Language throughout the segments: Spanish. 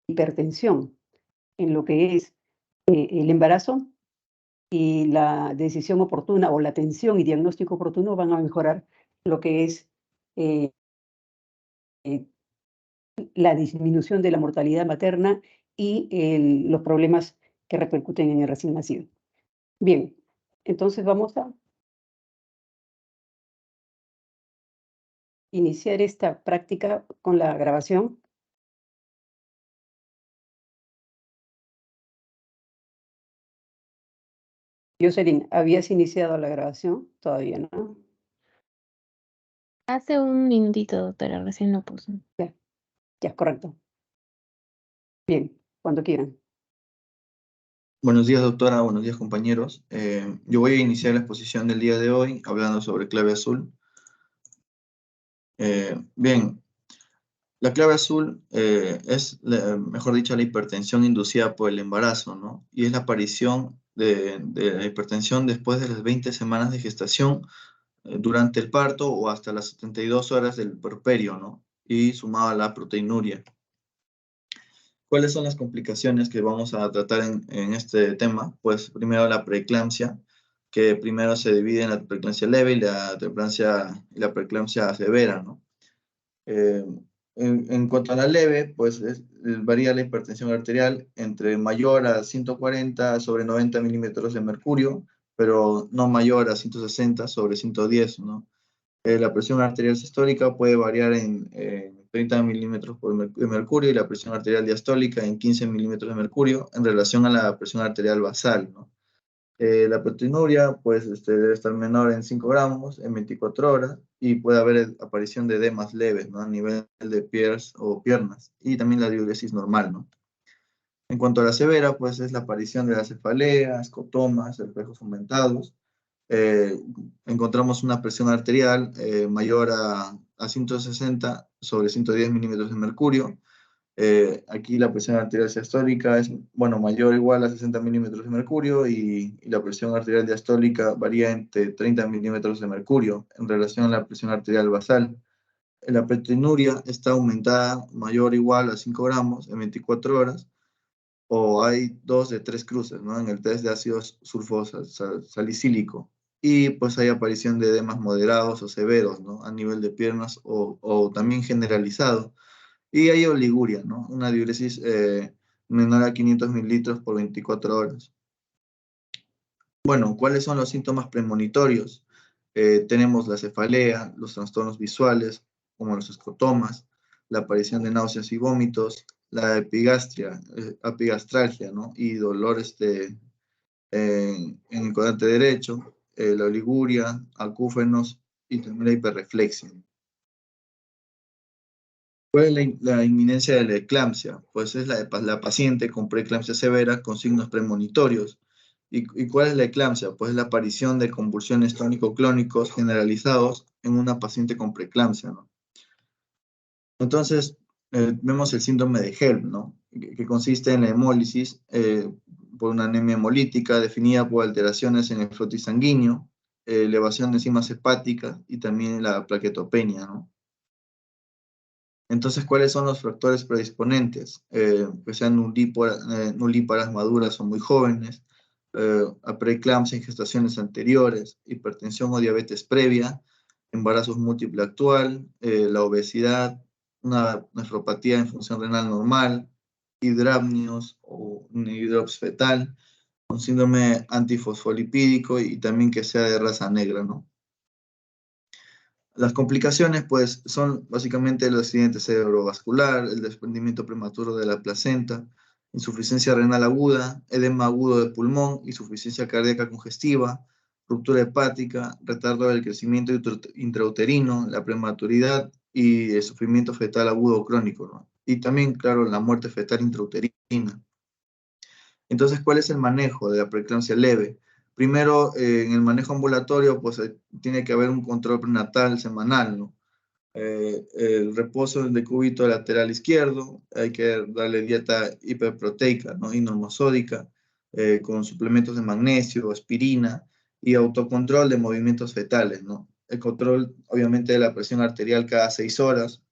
hipertensión en lo que es el embarazo, y la decisión oportuna o la atención y diagnóstico oportuno van a mejorar lo que es eh, eh, la disminución de la mortalidad materna y los problemas que repercuten en el recién nacido. Bien, entonces vamos a iniciar esta práctica con la grabación. Jocelyn, ¿habías iniciado la grabación? Todavía no. Hace un minutito, doctora, recién lo puso. Ya, correcto. Bien, cuando quieran. Buenos días, doctora. Buenos días, compañeros. Yo voy a iniciar la exposición del día de hoy hablando sobre clave azul. Bien, la clave azul es, mejor dicho, la hipertensión inducida por el embarazo, ¿no? Y es la aparición de la hipertensión después de las 20 semanas de gestación, durante el parto o hasta las 72 horas del puerperio, ¿no? Y sumado a la proteinuria. ¿Cuáles son las complicaciones que vamos a tratar en este tema? Pues primero la preeclampsia, que primero se divide en la preeclampsia leve y la preeclampsia severa, ¿no? En cuanto a la leve, pues varía la hipertensión arterial entre mayor a 140 sobre 90 milímetros de mercurio, pero no mayor a 160 sobre 110, ¿no? La presión arterial sistólica puede variar en 30 milímetros de mercurio y la presión arterial diastólica en 15 milímetros de mercurio en relación a la presión arterial basal, ¿no? La proteinuria pues, debe estar menor en 5 gramos en 24 horas y puede haber aparición de edemas leves, ¿no? A nivel de pies o piernas, y también la diuresis normal, ¿no? En cuanto a la severa, pues es la aparición de la cefalea, escotomas, reflejos aumentados. Encontramos una presión arterial mayor a 160 sobre 110 milímetros de mercurio. Aquí la presión arterial sistólica es, bueno, mayor o igual a 60 milímetros de mercurio y la presión arterial diastólica varía entre 30 milímetros de mercurio en relación a la presión arterial basal. La proteinuria está aumentada mayor o igual a 5 gramos en 24 horas, o hay 2 de 3 cruces, ¿no? En el test de ácido salicílico. Y pues hay aparición de edemas moderados o severos, ¿no? A nivel de piernas o también generalizado. Y hay oliguria, ¿no? Una diuresis menor a 500 mililitros por 24 horas. Bueno, ¿cuáles son los síntomas premonitorios? Tenemos la cefalea, los trastornos visuales, como los escotomas, la aparición de náuseas y vómitos, la epigastralgia, ¿no? Y dolores en el cuadrante derecho, la oliguria, acúfenos y también la hiperreflexia. ¿Cuál es la inminencia de la eclampsia? Pues es la paciente con preeclampsia severa con signos premonitorios. ¿Y cuál es la eclampsia? Pues es la aparición de convulsiones tónico-clónicos generalizados en una paciente con preeclampsia, ¿no? Entonces, vemos el síndrome de HELP, ¿no? Que consiste en la hemólisis por una anemia hemolítica definida por alteraciones en el flujo sanguíneo, elevación de enzimas hepáticas y también la plaquetopenia, ¿no? Entonces, ¿cuáles son los factores predisponentes? Que sean nulíparas maduras o muy jóvenes, a preeclampsia en gestaciones anteriores, hipertensión o diabetes previa, embarazos múltiple actual, la obesidad, una nefropatía en función renal normal, hidramnios o un hidrops fetal, un síndrome antifosfolipídico y también que sea de raza negra, ¿no? Las complicaciones, pues, son básicamente el accidente cerebrovascular, el desprendimiento prematuro de la placenta, insuficiencia renal aguda, edema agudo de pulmón, insuficiencia cardíaca congestiva, ruptura hepática, retardo del crecimiento intrauterino, la prematuridad y el sufrimiento fetal agudo crónico, ¿no? Y también, claro, la muerte fetal intrauterina. Entonces, ¿cuál es el manejo de la preeclampsia leve? Primero, en el manejo ambulatorio, pues tiene que haber un control prenatal semanal, ¿no? El reposo de decúbito lateral izquierdo, hay que darle dieta hiperproteica, ¿no? Y normosódica, con suplementos de magnesio, aspirina y autocontrol de movimientos fetales, ¿no? El control, obviamente, de la presión arterial cada 6 horas.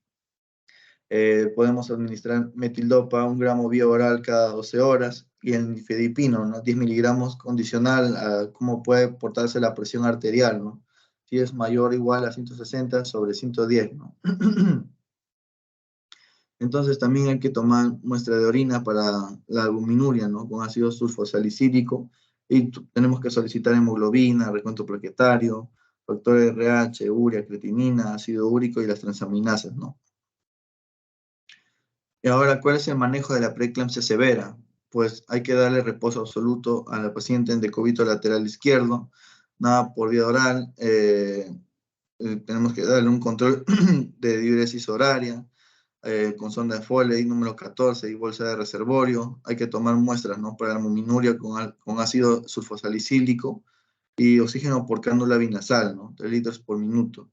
Podemos administrar metildopa 1 gramo vía oral cada 12 horas y el nifedipino, ¿no? 10 miligramos condicional a cómo puede portarse la presión arterial, ¿no? Si es mayor o igual a 160/110, ¿no? Entonces también hay que tomar muestra de orina para la albuminuria, ¿no? Con ácido sulfosalicílico, y tenemos que solicitar hemoglobina, recuento plaquetario, factor RH, urea, creatinina, ácido úrico y las transaminasas, ¿no? Y ahora, ¿cuál es el manejo de la preeclampsia severa? Pues hay que darle reposo absoluto a la paciente en decúbito lateral izquierdo, nada por vía oral, tenemos que darle un control de diuresis horaria, con sonda de Foley número 14 y bolsa de reservorio. Hay que tomar muestras, ¿no? Para la albuminuria con ácido sulfosalicílico y oxígeno por cánula binasal, ¿no? 3 litros por minuto.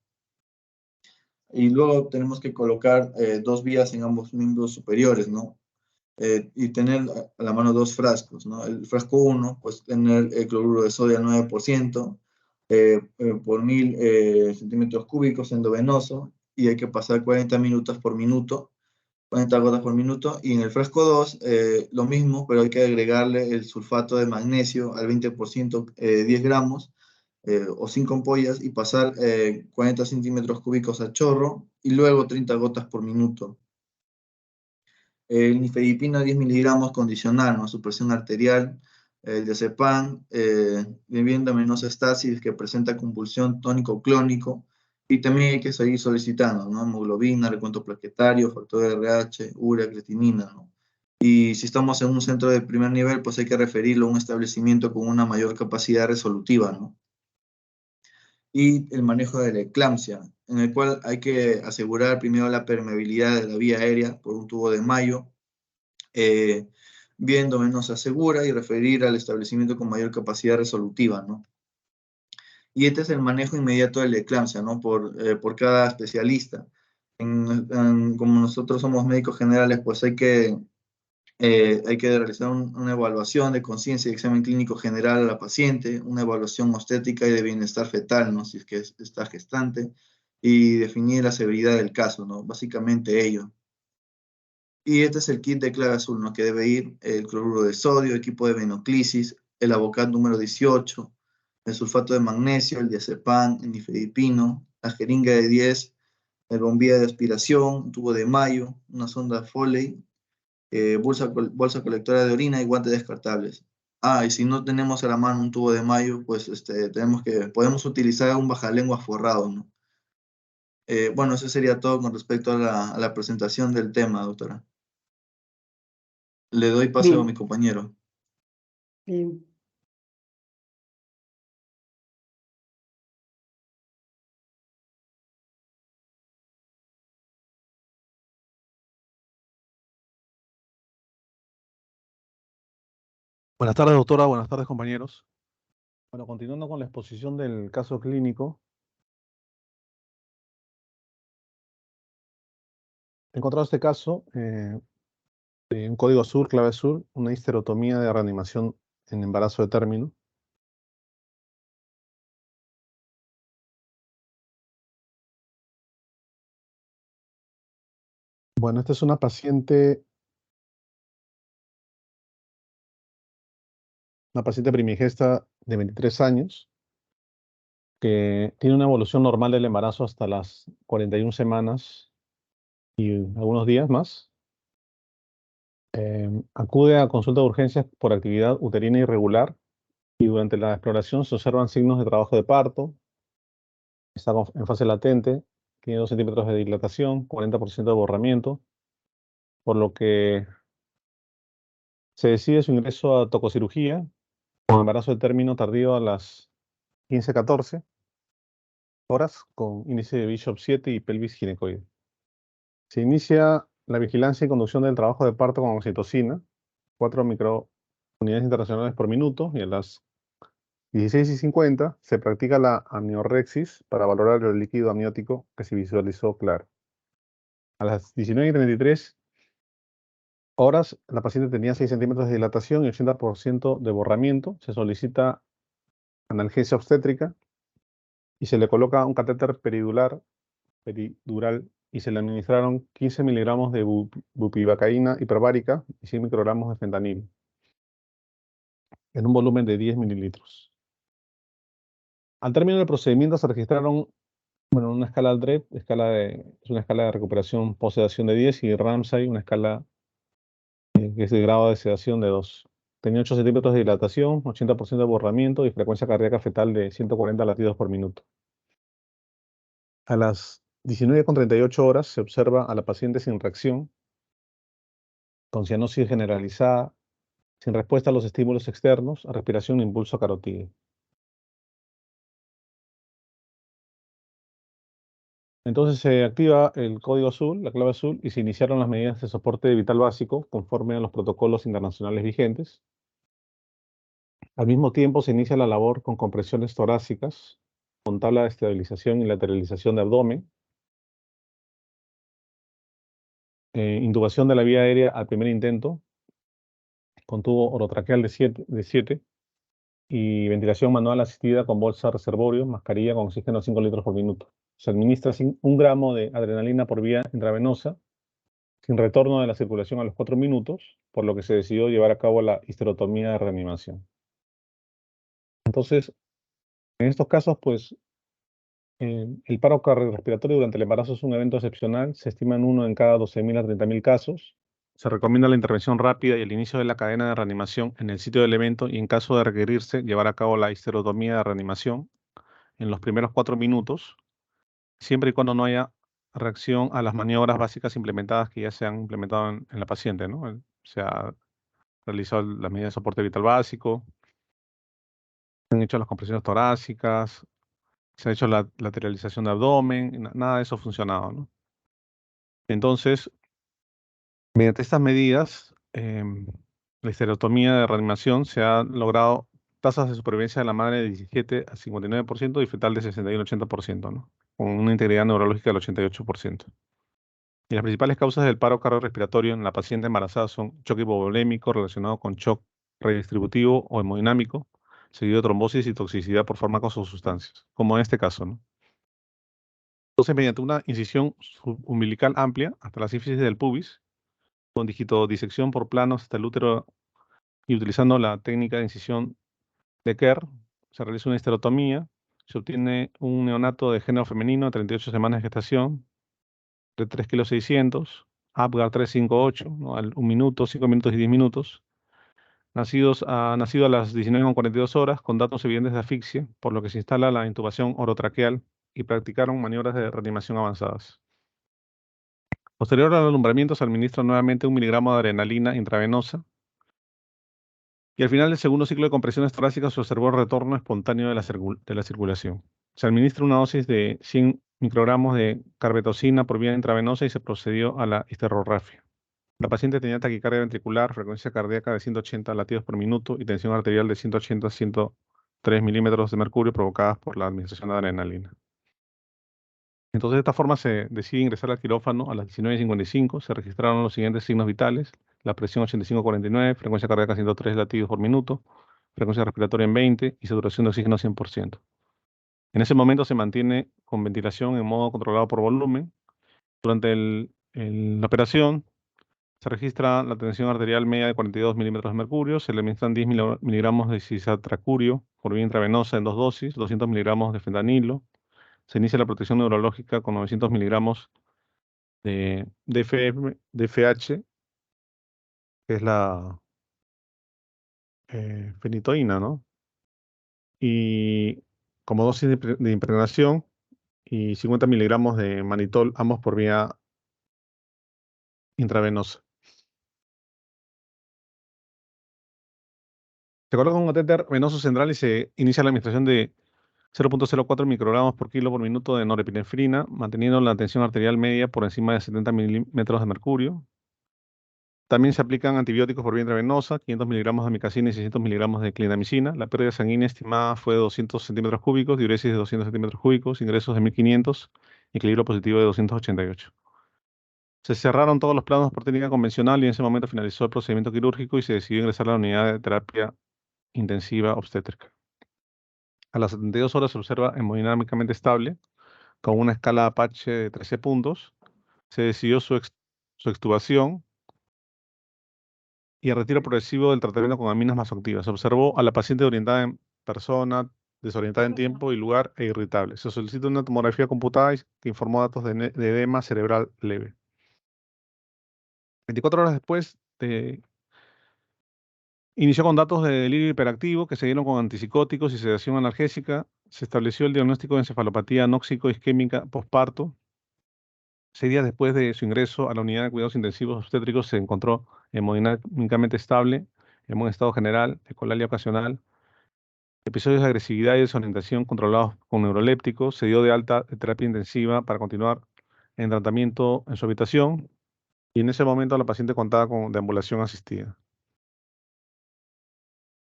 Y luego tenemos que colocar 2 vías en ambos miembros superiores, ¿no? Y tener a la mano 2 frascos, ¿no? El frasco 1, pues tener el cloruro de sodio al 9%, por 1000 centímetros cúbicos endovenoso, y hay que pasar 40 minutos por minuto, 40 gotas por minuto, y en el frasco 2, lo mismo, pero hay que agregarle el sulfato de magnesio al 20%, 10 gramos, o 5 ampollas, y pasar 40 centímetros cúbicos a chorro, y luego 30 gotas por minuto. El nifedipino 10 miligramos condicional, ¿no? Supresión arterial. El diazepam, vivienda estasis que presenta convulsión tónico-clónico, y también hay que seguir solicitando, ¿no? Hemoglobina, recuento plaquetario, factor de RH, urea, creatinina, ¿no? Y si estamos en un centro de primer nivel, pues hay que referirlo a un establecimiento con una mayor capacidad resolutiva, ¿no? Y el manejo de la eclampsia, en el cual hay que asegurar primero la permeabilidad de la vía aérea por un tubo de Mayo, viendo menos asegura, y referir al establecimiento con mayor capacidad resolutiva, ¿no? Y este es el manejo inmediato de la eclampsia, ¿no? Por cada especialista. Como nosotros somos médicos generales, pues hay que realizar una evaluación de conciencia y examen clínico general a la paciente, una evaluación obstétrica y de bienestar fetal, ¿no? Si es que está gestante, y definir la severidad del caso, ¿no? Básicamente ello. Y este es el kit de clave azul, ¿no? Que debe ir el cloruro de sodio, equipo de venoclisis, el Avocat número 18, el sulfato de magnesio, el diazepam, el nifedipino, la jeringa de 10, el bombilla de aspiración, un tubo de Mayo, una sonda Foley, bolsa colectora de orina y guantes descartables. Y si no tenemos a la mano un tubo de Mayo, pues podemos utilizar un bajalenguas forrado, ¿no? Bueno, eso sería todo con respecto a la presentación del tema, doctora. Le doy paso a mi Bien, compañero. bien. Buenas tardes, doctora. Buenas tardes, compañeros. Bueno, continuando con la exposición del caso clínico, he encontrado este caso de un código azul, clave azul, una histerotomía de reanimación en embarazo de término. Bueno, esta es una paciente primigesta de 23 años que tiene una evolución normal del embarazo hasta las 41 semanas y algunos días más. Acude a consulta de urgencias por actividad uterina irregular, y durante la exploración se observan signos de trabajo de parto. Está en fase latente, tiene 2 centímetros de dilatación, 40% de borramiento, por lo que se decide su ingreso a tococirugía con embarazo de término tardío a las 15-14 horas, con índice de Bishop 7 y pelvis ginecoide. Se inicia la vigilancia y conducción del trabajo de parto con oxitocina, 4 microunidades internacionales por minuto, y a las 16:50 se practica la amniorexis para valorar el líquido amniótico que se visualizó claro. A las 19:33 horas, la paciente tenía 6 centímetros de dilatación y 80% de borramiento. Se solicita analgesia obstétrica y se le coloca un catéter peridural y se le administraron 15 miligramos de bupivacaína hiperbárica y 100 microgramos de fentanilo en un volumen de 10 mililitros. Al término del procedimiento se registraron una escala DREP, es una escala de recuperación post-sedación de 10, y Ramsay, una escala que es de grado de sedación de 2. Tenía 8 centímetros de dilatación, 80% de borramiento y frecuencia cardíaca fetal de 140 latidos por minuto. A las 19:38 horas se observa a la paciente sin reacción, con cianosis generalizada, sin respuesta a los estímulos externos, a respiración e impulso carotídeo. Entonces se activa el código azul, la clave azul, y se iniciaron las medidas de soporte vital básico conforme a los protocolos internacionales vigentes. Al mismo tiempo se inicia la labor con compresiones torácicas, con tabla de estabilización y lateralización de abdomen, intubación de la vía aérea al primer intento, con tubo orotraqueal de 7 y ventilación manual asistida con bolsa reservorio, mascarilla con oxígeno 5 litros por minuto. Se administra 1 gramo de adrenalina por vía intravenosa, sin retorno de la circulación a los 4 minutos, por lo que se decidió llevar a cabo la histerotomía de reanimación. Entonces, en estos casos, pues, el paro cardiorrespiratorio durante el embarazo es un evento excepcional. Se estima en 1 en cada 12.000 a 30.000 casos. Se recomienda la intervención rápida y el inicio de la cadena de reanimación en el sitio del evento, y en caso de requerirse, llevar a cabo la histerotomía de reanimación en los primeros 4 minutos, siempre y cuando no haya reacción a las maniobras básicas implementadas que ya se han implementado en la paciente, ¿no? Se ha realizado las medidas de soporte vital básico, se han hecho las compresiones torácicas, se ha hecho la lateralización de abdomen, y nada de eso ha funcionado, ¿no? Entonces, mediante estas medidas, la histerotomía de reanimación, se ha logrado tasas de supervivencia de la madre de 17 a 59% y fetal de 61 a 80%, ¿no? Con una integridad neurológica del 88%. Y las principales causas del paro cardiorrespiratorio en la paciente embarazada son choque hipovolémico relacionado con shock redistributivo o hemodinámico, seguido de trombosis y toxicidad por fármacos o sustancias, como en este caso, ¿no? Entonces, mediante una incisión umbilical amplia hasta la sínfisis del pubis, con digitodisección por planos hasta el útero y utilizando la técnica de incisión de Kerr, se realiza una histerotomía, se obtiene un neonato de género femenino de 38 semanas de gestación, de 3,6 kg, Apgar 358, ¿no? Al 1 minuto, 5 minutos y 10 minutos. Nacido a las 19:42 horas, con datos evidentes de asfixia, por lo que se instala la intubación orotraqueal y practicaron maniobras de reanimación avanzadas. Posterior al alumbramiento, se administra nuevamente 1 miligramo de adrenalina intravenosa, y al final del segundo ciclo de compresiones torácicas se observó el retorno espontáneo de la circulación. Se administra una dosis de 100 microgramos de carbetocina por vía intravenosa y se procedió a la histerorrafia. La paciente tenía taquicardia ventricular, frecuencia cardíaca de 180 latidos por minuto y tensión arterial de 180 a 103 milímetros de mercurio provocadas por la administración de adrenalina. Entonces, de esta forma se decide ingresar al quirófano a las 19:55. Se registraron los siguientes signos vitales: la presión 85/49, frecuencia cardíaca 103 latidos por minuto, frecuencia respiratoria en 20 y saturación de oxígeno 100%. En ese momento se mantiene con ventilación en modo controlado por volumen. Durante la operación se registra la tensión arterial media de 42 milímetros de mercurio. Se le administran 10 miligramos de cisatracurio por vía intravenosa en 2 dosis, 200 miligramos de fentanilo. Se inicia la protección neurológica con 900 miligramos de DFH, que es la fenitoína, ¿no? Y como dosis de impregnación, y 50 miligramos de manitol, ambos por vía intravenosa. Se coloca un catéter venoso central y se inicia la administración de 0,04 microgramos por kilo por minuto de norepinefrina, manteniendo la tensión arterial media por encima de 70 milímetros de mercurio. También se aplican antibióticos por vía intravenosa, 500 miligramos de amicacina y 600 miligramos de clindamicina. La pérdida sanguínea estimada fue de 200 centímetros cúbicos, diuresis de 200 centímetros cúbicos, ingresos de 1.500, equilibrio positivo de 288. Se cerraron todos los planos por técnica convencional y en ese momento finalizó el procedimiento quirúrgico y se decidió ingresar a la unidad de terapia intensiva obstétrica. A las 72 horas se observa hemodinámicamente estable, con una escala Apache de 13 puntos. Se decidió su extubación y el retiro progresivo del tratamiento con aminas vasoactivas. Se observó a la paciente orientada en persona, desorientada en tiempo y lugar e irritable. Se solicitó una tomografía computada que informó datos de edema cerebral leve. 24 horas después, inició con datos de delirio hiperactivo que se dieron con antipsicóticos y sedación analgésica. Se estableció el diagnóstico de encefalopatía anóxico-isquémica posparto. 6 días después de su ingreso a la unidad de cuidados intensivos obstétricos se encontró hemodinámicamente estable, en buen estado general, ecolalia ocasional, episodios de agresividad y desorientación controlados con neurolépticos. Se dio de alta de terapia intensiva para continuar en tratamiento en su habitación y en ese momento la paciente contaba con deambulación asistida.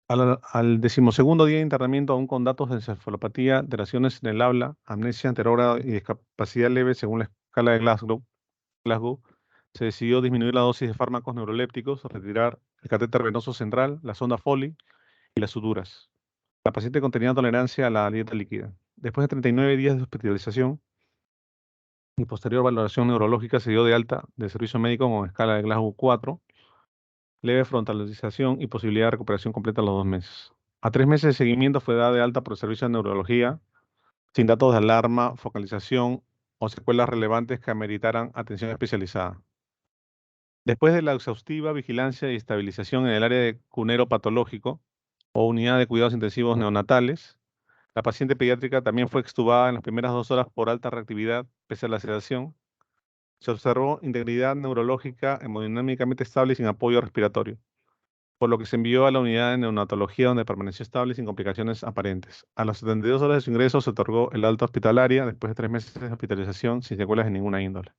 Al 12º día de internamiento, aún con datos de encefalopatía, alteraciones en el habla, amnesia anterógrada y discapacidad leve según la escala de Glasgow, se decidió disminuir la dosis de fármacos neurolépticos, retirar el catéter venoso central, la sonda Foley y las suturas. La paciente contenía tolerancia a la dieta líquida. Después de 39 días de hospitalización y posterior valoración neurológica, se dio de alta de servicio médico con escala de Glasgow 4, leve frontalización y posibilidad de recuperación completa a los 2 meses. A 3 meses de seguimiento fue dada de alta por el servicio de neurología, sin datos de alarma, focalización o secuelas relevantes que ameritaran atención especializada. Después de la exhaustiva vigilancia y estabilización en el área de cunero patológico o unidad de cuidados intensivos neonatales, la paciente pediátrica también fue extubada en las primeras 2 horas por alta reactividad pese a la sedación. Se observó integridad neurológica hemodinámicamente estable y sin apoyo respiratorio, por lo que se envió a la unidad de neonatología donde permaneció estable sin complicaciones aparentes. A las 72 horas de su ingreso se otorgó el alta hospitalaria después de 3 meses de hospitalización sin secuelas de ninguna índole.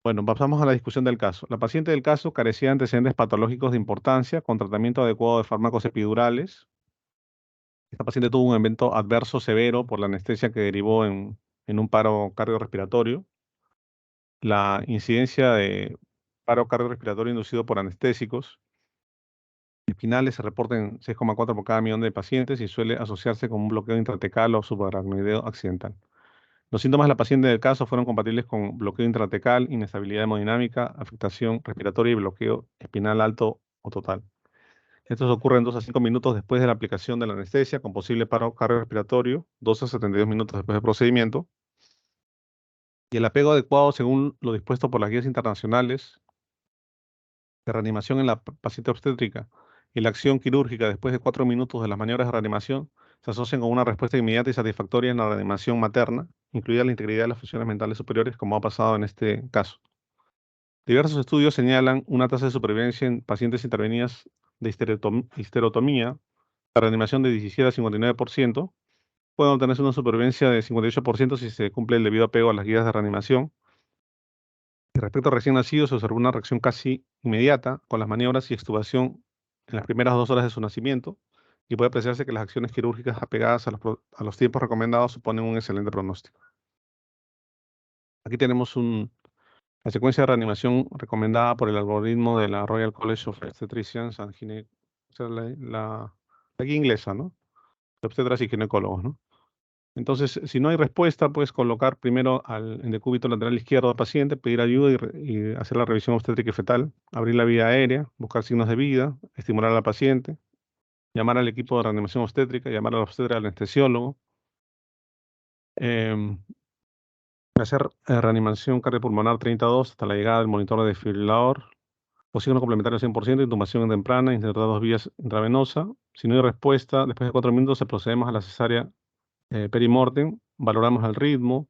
Bueno, pasamos a la discusión del caso. La paciente del caso carecía de antecedentes patológicos de importancia con tratamiento adecuado de fármacos epidurales. Esta paciente tuvo un evento adverso severo por la anestesia que derivó en un paro cardiorrespiratorio. La incidencia de paro cardiorrespiratorio inducido por anestésicos espinales se reporta en 6,4 por cada millón de pacientes y suele asociarse con un bloqueo intratecal o subaracnoideo accidental. Los síntomas de la paciente del caso fueron compatibles con bloqueo intratecal, inestabilidad hemodinámica, afectación respiratoria y bloqueo espinal alto o total. Estos ocurren 2 a 5 minutos después de la aplicación de la anestesia, con posible paro cardiorrespiratorio, 2 a 72 minutos después del procedimiento. Y el apego adecuado, según lo dispuesto por las guías internacionales de reanimación en la paciente obstétrica y la acción quirúrgica después de 4 minutos de las maniobras de reanimación, se asocian con una respuesta inmediata y satisfactoria en la reanimación materna, incluida la integridad de las funciones mentales superiores, como ha pasado en este caso. Diversos estudios señalan una tasa de supervivencia en pacientes intervenidas de histerotomía, la reanimación de 17 a 59%, puede obtenerse una supervivencia de 58% si se cumple el debido apego a las guías de reanimación. Y respecto a recién nacidos, se observó una reacción casi inmediata con las maniobras y extubación en las primeras 2 horas de su nacimiento, y puede apreciarse que las acciones quirúrgicas apegadas a los tiempos recomendados suponen un excelente pronóstico. Aquí tenemos la secuencia de reanimación recomendada por el algoritmo de la Royal College of Obstetricians and Gynecologists, o sea, la guía inglesa, ¿no? De obstetras y ginecólogos, ¿no? Entonces, si no hay respuesta, puedes colocar primero en decúbito lateral izquierdo al paciente, pedir ayuda y hacer la revisión obstétrica y fetal, abrir la vía aérea, buscar signos de vida, estimular a la paciente, llamar al equipo de reanimación obstétrica, llamar al obstetra al anestesiólogo, hacer reanimación cardiopulmonar 32 hasta la llegada del monitor de desfibrilador, oxígeno complementario 100%, intubación temprana, intentar 2 vías intravenosa. Si no hay respuesta, después de 4 minutos procedemos a la cesárea perimortem, valoramos el ritmo.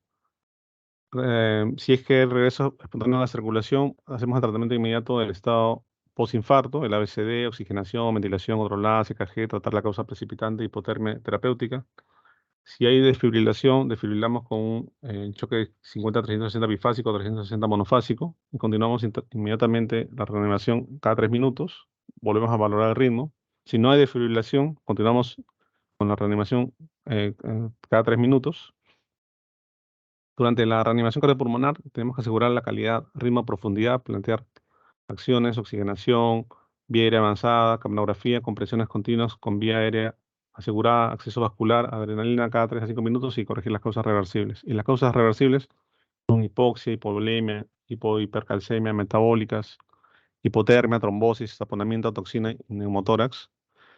Si es que el regreso espontáneo a la circulación, hacemos el tratamiento inmediato del estado postinfarto, el ABCD, oxigenación, ventilación controlada, CKG, tratar la causa precipitante, hipotermia terapéutica. Si hay desfibrilación, desfibrilamos con un choque 50-360 bifásico, 360 monofásico, y continuamos inmediatamente la reanimación cada 3 minutos, volvemos a valorar el ritmo. Si no hay desfibrilación, continuamos con la reanimación cada 3 minutos. Durante la reanimación cardiopulmonar tenemos que asegurar la calidad, ritmo, profundidad, plantear acciones, oxigenación, vía aérea avanzada, capnografía, compresiones continuas con vía aérea asegurada, acceso vascular, adrenalina cada 3 a 5 minutos y corregir las causas reversibles. Y las causas reversibles Son hipoxia, hipovolemia, hipercalcemia metabólicas, hipotermia, trombosis, taponamiento, toxina y neumotórax.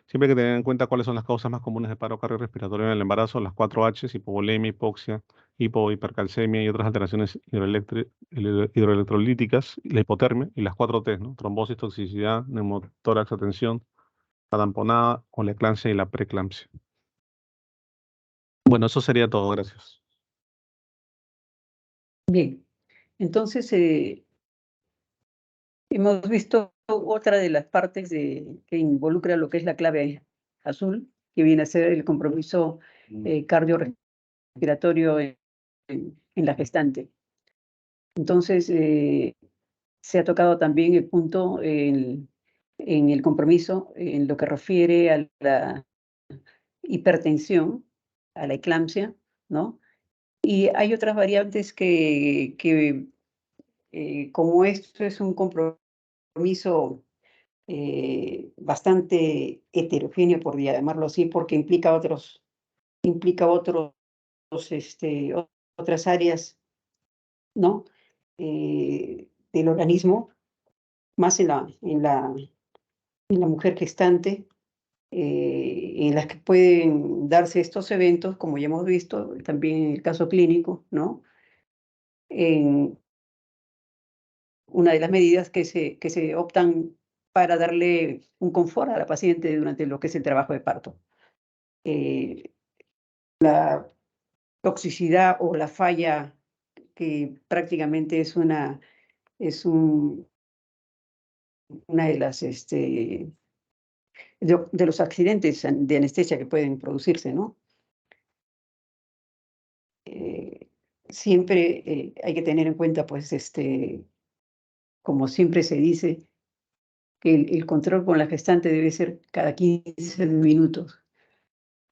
Siempre hay que tener en cuenta cuáles son las causas más comunes de paro cardiorrespiratorio en el embarazo, las 4 Hs, hipovolemia, hipoxia, hipercalcemia y otras alteraciones hidroelectrolíticas, la hipotermia y las 4 T, ¿no? Trombosis, toxicidad, neumotórax, atención, la tamponada o la eclampsia y la preeclampsia. Bueno, eso sería todo, gracias. Bien, entonces hemos visto otra de las partes que involucra lo que es la clave azul, que viene a ser el compromiso cardiorrespiratorio en la gestante. Entonces, se ha tocado también el punto en el compromiso en lo que refiere a la hipertensión, a la eclampsia, ¿no? Y hay otras variantes que como esto es un compromiso bastante heterogéneo, por llamarlo así, porque implica otras áreas, ¿no? Del organismo, más en la mujer gestante, en las que pueden darse estos eventos, como ya hemos visto, también en el caso clínico, ¿no? En una de las medidas que se optan para darle un confort a la paciente durante lo que es el trabajo de parto. La toxicidad o la falla, que prácticamente es una de las de los accidentes de anestesia que pueden producirse, ¿no? Siempre hay que tener en cuenta, pues, como siempre se dice, que el control con la gestante debe ser cada 15 minutos.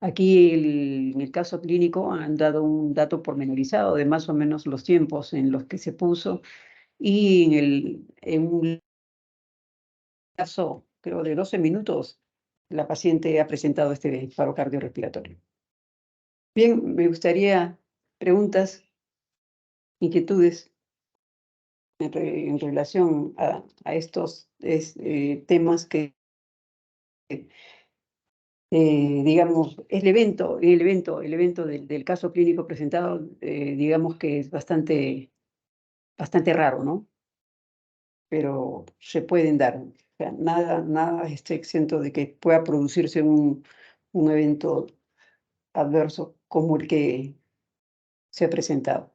Aquí, en el caso clínico, han dado un dato pormenorizado de más o menos los tiempos en los que se puso, y en un caso, creo, de 12 minutos, la paciente ha presentado este paro cardiorrespiratorio. Bien, me gustaría preguntas, inquietudes en relación a estos temas que, digamos, el evento del caso clínico presentado, digamos que es bastante raro, ¿no? Pero se pueden dar. O sea, nada está exento de que pueda producirse un evento adverso como el que se ha presentado.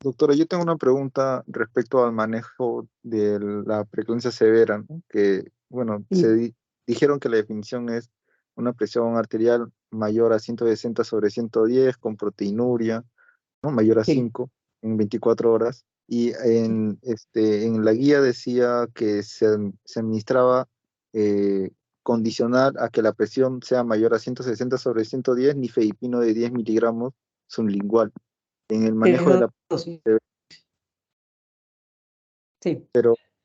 Doctora, yo tengo una pregunta respecto al manejo de la preeclampsia severa, ¿no? Que, bueno, Sí. dijeron que la definición es una presión arterial mayor a 160/110 con proteinuria, ¿no? Mayor a Sí. 5 en 24 horas. Y en la guía decía que se administraba condicional a que la presión sea mayor a 160/110, nifedipino de 10 miligramos sublingual. En el manejo de la dosis. Sí.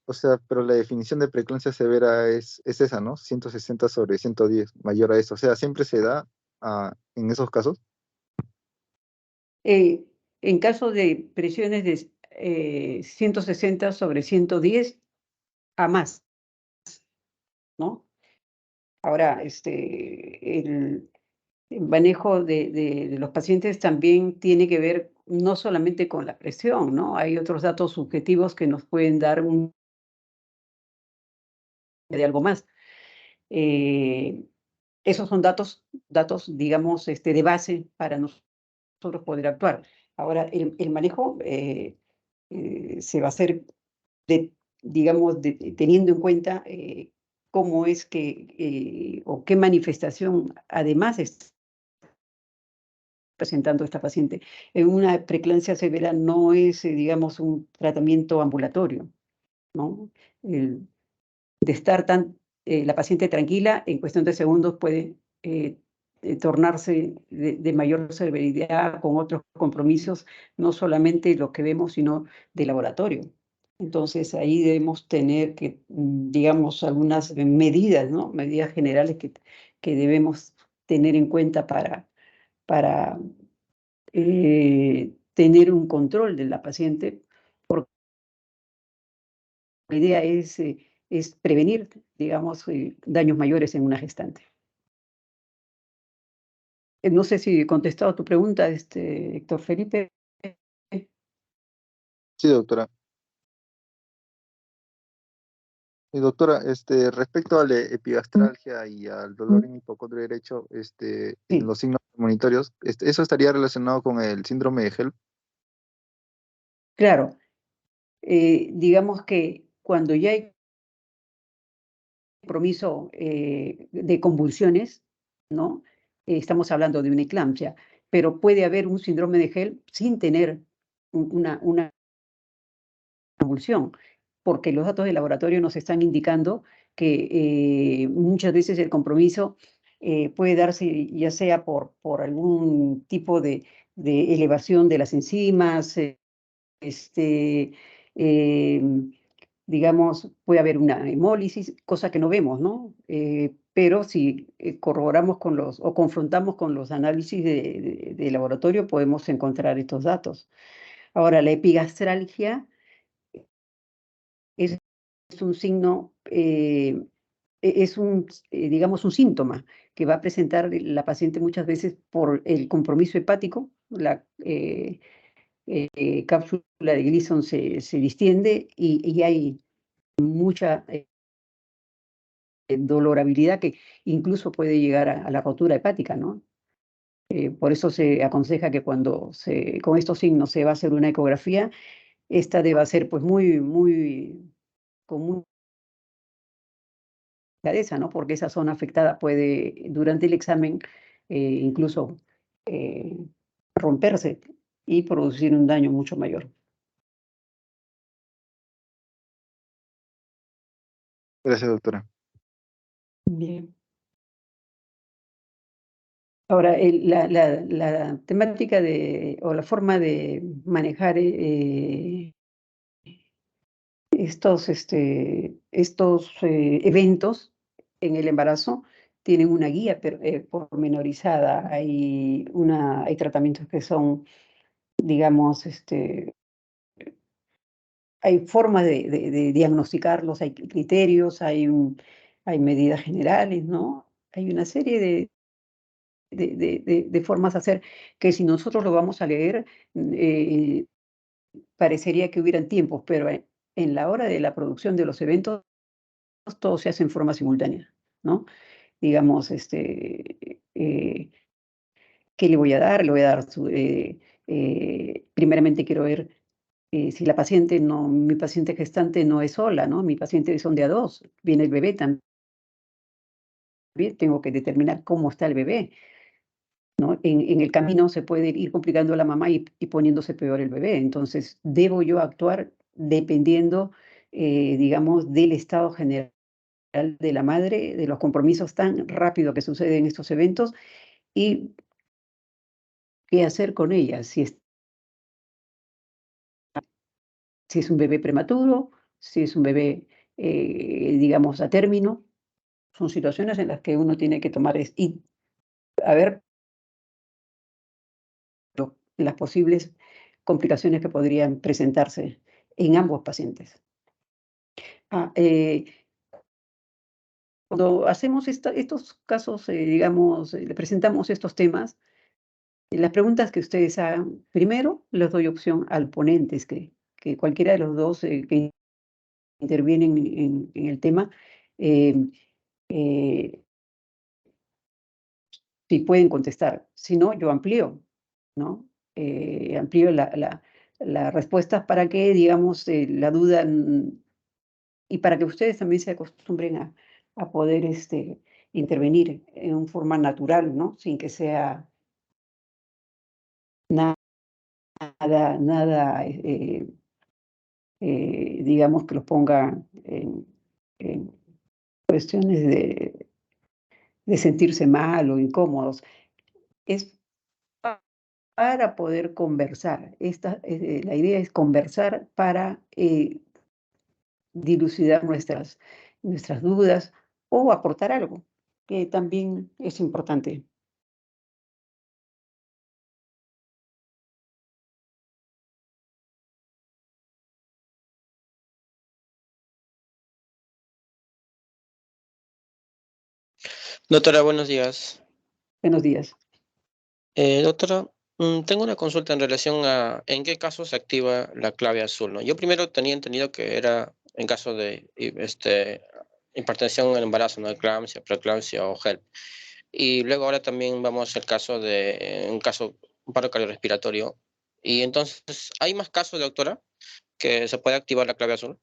O sea, pero la definición de preeclampsia severa es esa, ¿no? 160/110, mayor a eso. O sea, siempre se da en esos casos. En caso de presiones de 160/110 a más, ¿no? Ahora, el manejo de los pacientes también tiene que ver no solamente con la presión, ¿no? Hay otros datos subjetivos que nos pueden dar de algo más. Esos son datos, digamos, de base para nosotros poder actuar. Ahora, el manejo se va a hacer, digamos, teniendo en cuenta cómo es que, o qué manifestación además está presentando esta paciente. En una preeclampsia severa no es, digamos, un tratamiento ambulatorio, ¿no? De estar la paciente tranquila, en cuestión de segundos puede tornarse de mayor severidad con otros compromisos, no solamente los que vemos, sino de laboratorio. Entonces, ahí debemos tener digamos, algunas medidas, ¿no? Medidas generales que debemos tener en cuenta para tener un control de la paciente, porque la idea es prevenir, digamos, daños mayores en una gestante. No sé si he contestado tu pregunta, Héctor Felipe. Sí, doctora. Doctora, respecto a la epigastralgia y al dolor en hipocondrio derecho, Sí. en los signos premonitorios, ¿eso estaría relacionado con el síndrome de HELP? Claro, digamos que cuando ya hay compromiso de convulsiones, ¿no? Estamos hablando de una eclampsia, pero puede haber un síndrome de HELP sin tener una convulsión, porque los datos de laboratorio nos están indicando que muchas veces el compromiso puede darse ya sea por algún tipo de elevación de las enzimas, digamos, puede haber una hemólisis, cosa que no vemos, ¿no? Pero si corroboramos con o confrontamos con los análisis de laboratorio, podemos encontrar estos datos. Ahora, la epigastralgia es un signo, digamos, un síntoma que va a presentar la paciente muchas veces por el compromiso hepático, la cápsula de Gleason se distiende y hay mucha dolorabilidad que incluso puede llegar a la rotura hepática, ¿no? Por eso se aconseja que cuando con estos signos se va a hacer una ecografía, esta deba ser pues con mucha delicadeza, ¿no? Porque esa zona afectada puede durante el examen incluso eh, romperse y producir un daño mucho mayor. Gracias, doctora. Bien. Ahora, la temática o la forma de manejar estos eventos en el embarazo tienen una guía pormenorizada. Hay tratamientos que son, digamos, hay formas de diagnosticarlos, hay criterios, hay medidas generales, ¿no? Hay una serie de formas de hacer que si nosotros lo vamos a leer, parecería que hubieran tiempos, pero en la hora de la producción de los eventos, todo se hace en forma simultánea, ¿no? Digamos, ¿qué le voy a dar? Le voy a dar primeramente quiero ver si la paciente mi paciente gestante no es sola, ¿no? Mi paciente son de a dos, viene el bebé también, tengo que determinar cómo está el bebé, ¿no? En el camino se puede ir complicando la mamá y poniéndose peor el bebé. Entonces, debo yo actuar dependiendo, digamos, del estado general de la madre, de los compromisos tan rápido que suceden estos eventos y qué hacer con ella. Si es un bebé prematuro, si es un bebé, digamos, a término. Son situaciones en las que uno tiene que tomar y a ver las posibles complicaciones que podrían presentarse en ambos pacientes. Cuando hacemos estos casos, digamos, le presentamos estos temas, las preguntas que ustedes hagan, primero les doy opción al ponente, que cualquiera de los dos que intervienen en el tema, eh, eh, si pueden contestar. Si no, yo amplío, ¿no? Amplío las respuestas para que, digamos, la duda y para que ustedes también se acostumbren a poder intervenir en una forma natural, ¿no? Sin que sea nada, digamos, que los ponga en cuestiones de sentirse mal o incómodos. Es para poder conversar. La idea es conversar para dilucidar nuestras dudas o aportar algo, que también es importante. Doctora, buenos días. Buenos días. Doctora, tengo una consulta en relación a en qué caso se activa la clave azul, ¿no? Yo primero tenía entendido que era en caso de hipertensión en el embarazo, ¿no? Eclampsia, preeclampsia o HELP. Y luego ahora también vamos al caso de un paro cardiorrespiratorio. Y entonces, ¿hay más casos, doctora, que se puede activar la clave azul?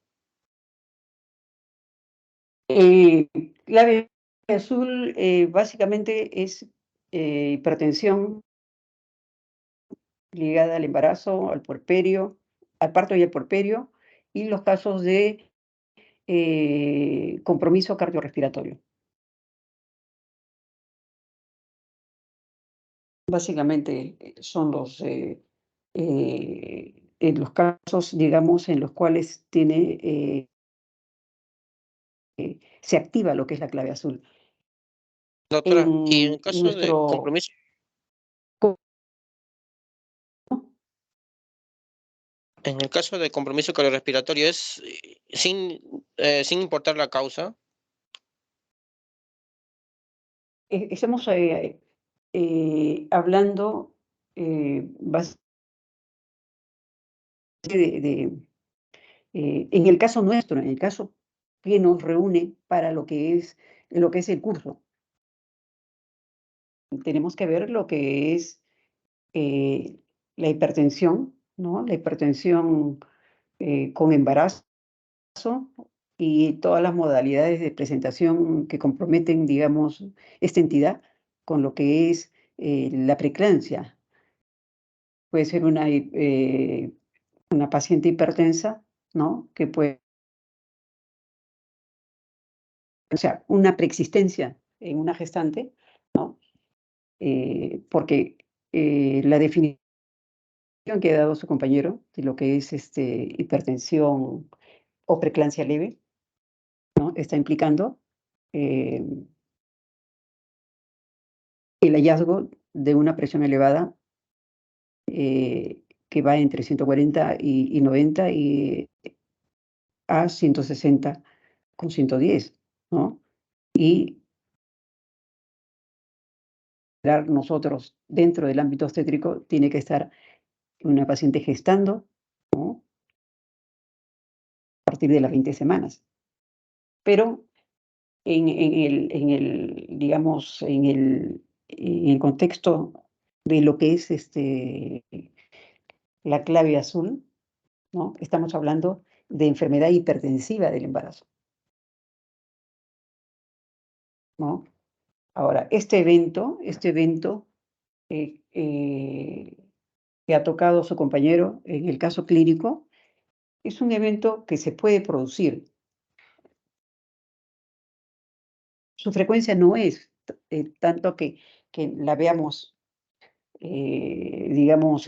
Clave azul básicamente es hipertensión ligada al embarazo, al puerperio, al parto y al puerperio, y los casos de compromiso cardiorrespiratorio. Básicamente son los casos, digamos, en los cuales se activa lo que es la clave azul. Doctora, y en En el caso de nuestro compromiso, en el caso de compromiso cardiorrespiratorio es sin importar la causa. estamos hablando básicamente en el caso nuestro, en el caso que nos reúne para lo que es el curso. Tenemos que ver lo que es la hipertensión, ¿no? La hipertensión con embarazo y todas las modalidades de presentación que comprometen, digamos, esta entidad con lo que es la preeclampsia. Puede ser una paciente hipertensa, ¿no? Que puede, o sea, una preexistencia en una gestante, ¿no? Porque la definición que ha dado su compañero de lo que es hipertensión o preeclampsia leve, ¿no? Está implicando eh, el hallazgo de una presión elevada que va entre 140 y 90 y a 160 con 110, ¿no? Y nosotros dentro del ámbito obstétrico tiene que estar una paciente gestando, ¿no? A partir de las 20 semanas. Pero digamos, en el contexto de lo que es la clave azul, ¿no? Estamos hablando de enfermedad hipertensiva del embarazo, ¿no? Ahora, este evento que ha tocado su compañero en el caso clínico, es un evento que se puede producir. Su frecuencia no es tanto que la veamos, digamos,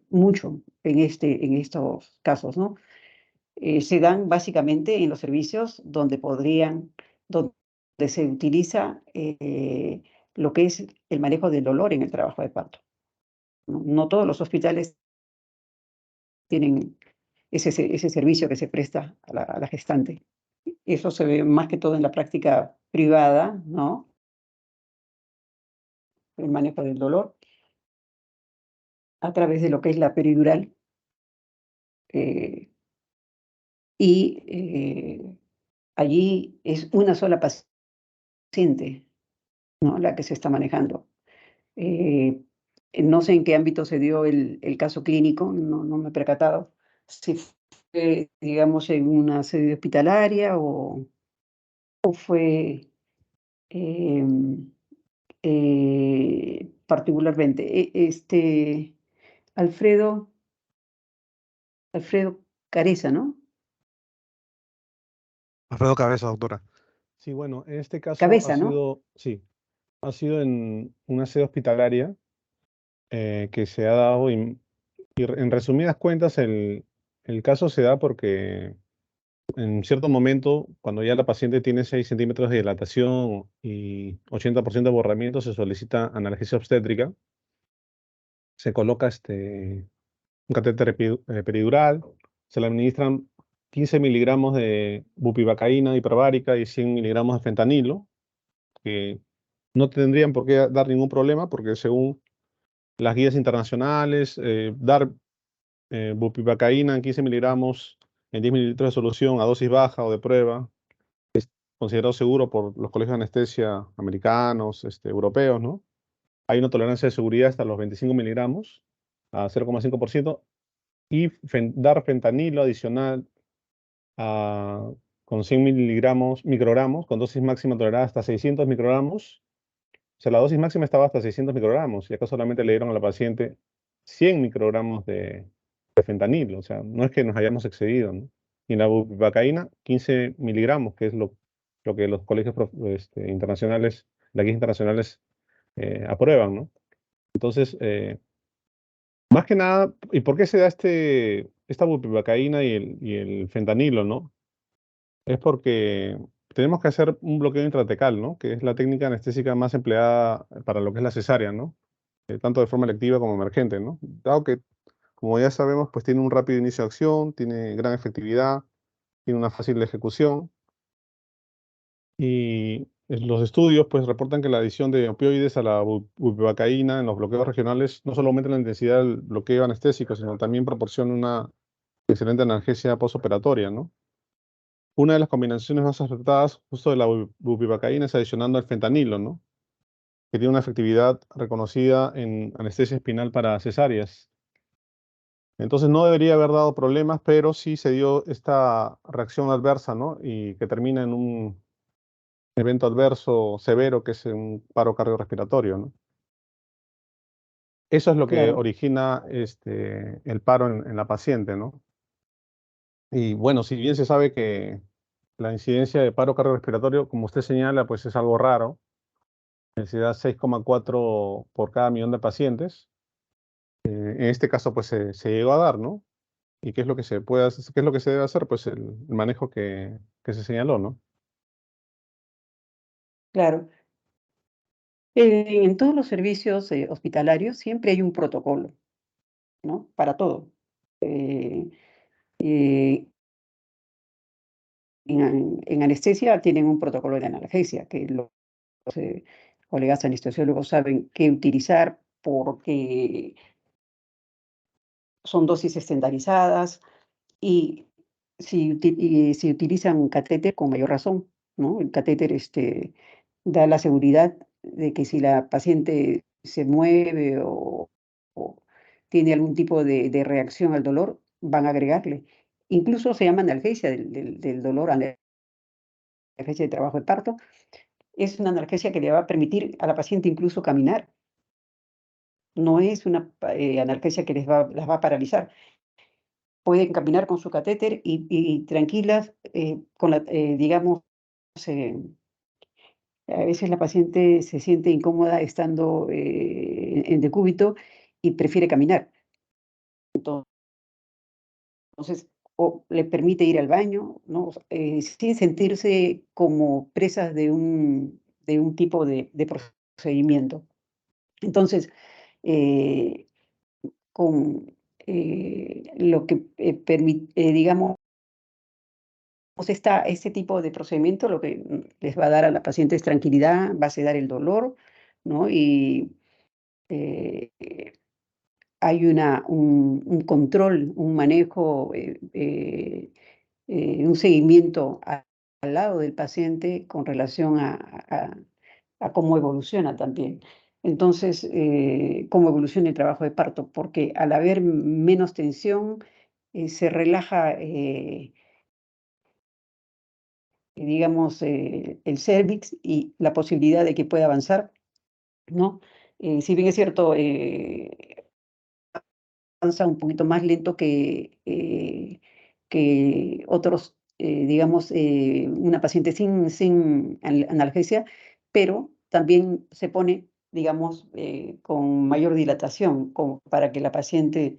mucho en estos casos, ¿no? Se dan básicamente en los servicios donde se utiliza lo que es el manejo del dolor en el trabajo de parto. No todos los hospitales tienen ese servicio que se presta a la gestante. Eso se ve más que todo en la práctica privada, ¿no? El manejo del dolor a través de lo que es la peridural y allí es una sola paciente, ¿no? La que se está manejando. No sé en qué ámbito se dio el caso clínico, no me he percatado si fue, digamos, en una sede hospitalaria o fue particularmente. Alfredo Careza, ¿no? Alfredo Cabeza, doctora. Sí, bueno, en este caso Cabeza, ¿no? ha sido en una sede hospitalaria que se ha dado, y en resumidas cuentas, el caso se da porque en cierto momento, cuando ya la paciente tiene 6 centímetros de dilatación y 80% de borramiento, se solicita analgesia obstétrica, se coloca un catéter peridural, se le administran 15 miligramos de bupivacaína hiperbárica y 100 miligramos de fentanilo, que no tendrían por qué dar ningún problema, porque según las guías internacionales, dar bupivacaína en 15 miligramos en 10 mililitros de solución a dosis baja o de prueba es considerado seguro por los colegios de anestesia americanos, europeos, ¿no? Hay una tolerancia de seguridad hasta los 25 miligramos a 0,5% y dar fentanilo adicional con 100 microgramos, con dosis máxima tolerada hasta 600 microgramos. O sea, la dosis máxima estaba hasta 600 microgramos y acá solamente le dieron a la paciente 100 microgramos de fentanilo. O sea, no es que nos hayamos excedido, ¿no? Y en la bupivacaína, 15 miligramos, que es lo que los colegios internacionales, las guías internacionales aprueban, ¿no? Entonces, más que nada, ¿y por qué se da esta bupivacaína y el fentanilo, no? Es porque tenemos que hacer un bloqueo intratecal, ¿no? Que es la técnica anestésica más empleada para lo que es la cesárea, ¿no? Tanto de forma electiva como emergente, ¿no? Dado que, como ya sabemos, pues tiene un rápido inicio de acción, tiene gran efectividad, tiene una fácil ejecución. Y los estudios pues reportan que la adición de opioides a la bupivacaína en los bloqueos regionales no solo aumenta la intensidad del bloqueo anestésico, sino también proporciona una excelente analgesia postoperatoria, ¿no? Una de las combinaciones más acertadas justo de la bupivacaína es adicionando el fentanilo, ¿no? Que tiene una efectividad reconocida en anestesia espinal para cesáreas. Entonces no debería haber dado problemas, pero sí se dio esta reacción adversa, ¿no? Y que termina en un evento adverso severo, que es un paro cardiorrespiratorio, ¿no? Eso es lo que Claro. origina el paro en la paciente, ¿no? Y bueno, si bien se sabe que la incidencia de paro cardiorrespiratorio, como usted señala, pues es algo raro, se da 6,4 por cada millón de pacientes. En este caso, pues se llegó a dar, ¿no? ¿Y qué es lo que se puede hacer? ¿Qué es lo que se debe hacer? Pues el manejo que se señaló, ¿no? Claro. En todos los servicios hospitalarios siempre hay un protocolo, ¿no? Para todo. Eh, eh, en anestesia tienen un protocolo de analgesia, que los colegas anestesiólogos saben qué utilizar porque son dosis estandarizadas y si utilizan un catéter con mayor razón, ¿no? El catéter da la seguridad de que si la paciente se mueve o tiene algún tipo de reacción al dolor, van a agregarle. Incluso se llama analgesia del dolor, analgesia de trabajo de parto. Es una analgesia que le va a permitir a la paciente incluso caminar. No es una analgesia que las va a paralizar. Pueden caminar con su catéter y tranquilas, digamos, a veces la paciente se siente incómoda estando en decúbito y prefiere caminar. Entonces, o le permite ir al baño, ¿no? Sin sentirse como presas de un tipo de procedimiento. Entonces, con lo que permite, digamos, este tipo de procedimiento lo que les va a dar a la paciente es tranquilidad, va a sedar el dolor, ¿no? Y eh, hay un control, un manejo, un seguimiento al lado del paciente con relación a cómo evoluciona también. Entonces, cómo evoluciona el trabajo de parto, porque al haber menos tensión, se relaja, digamos, el cérvix y la posibilidad de que pueda avanzar, ¿no? Si bien es cierto, avanza un poquito más lento que otros, digamos, una paciente sin analgesia, pero también se pone, digamos, con mayor dilatación, como para que la paciente,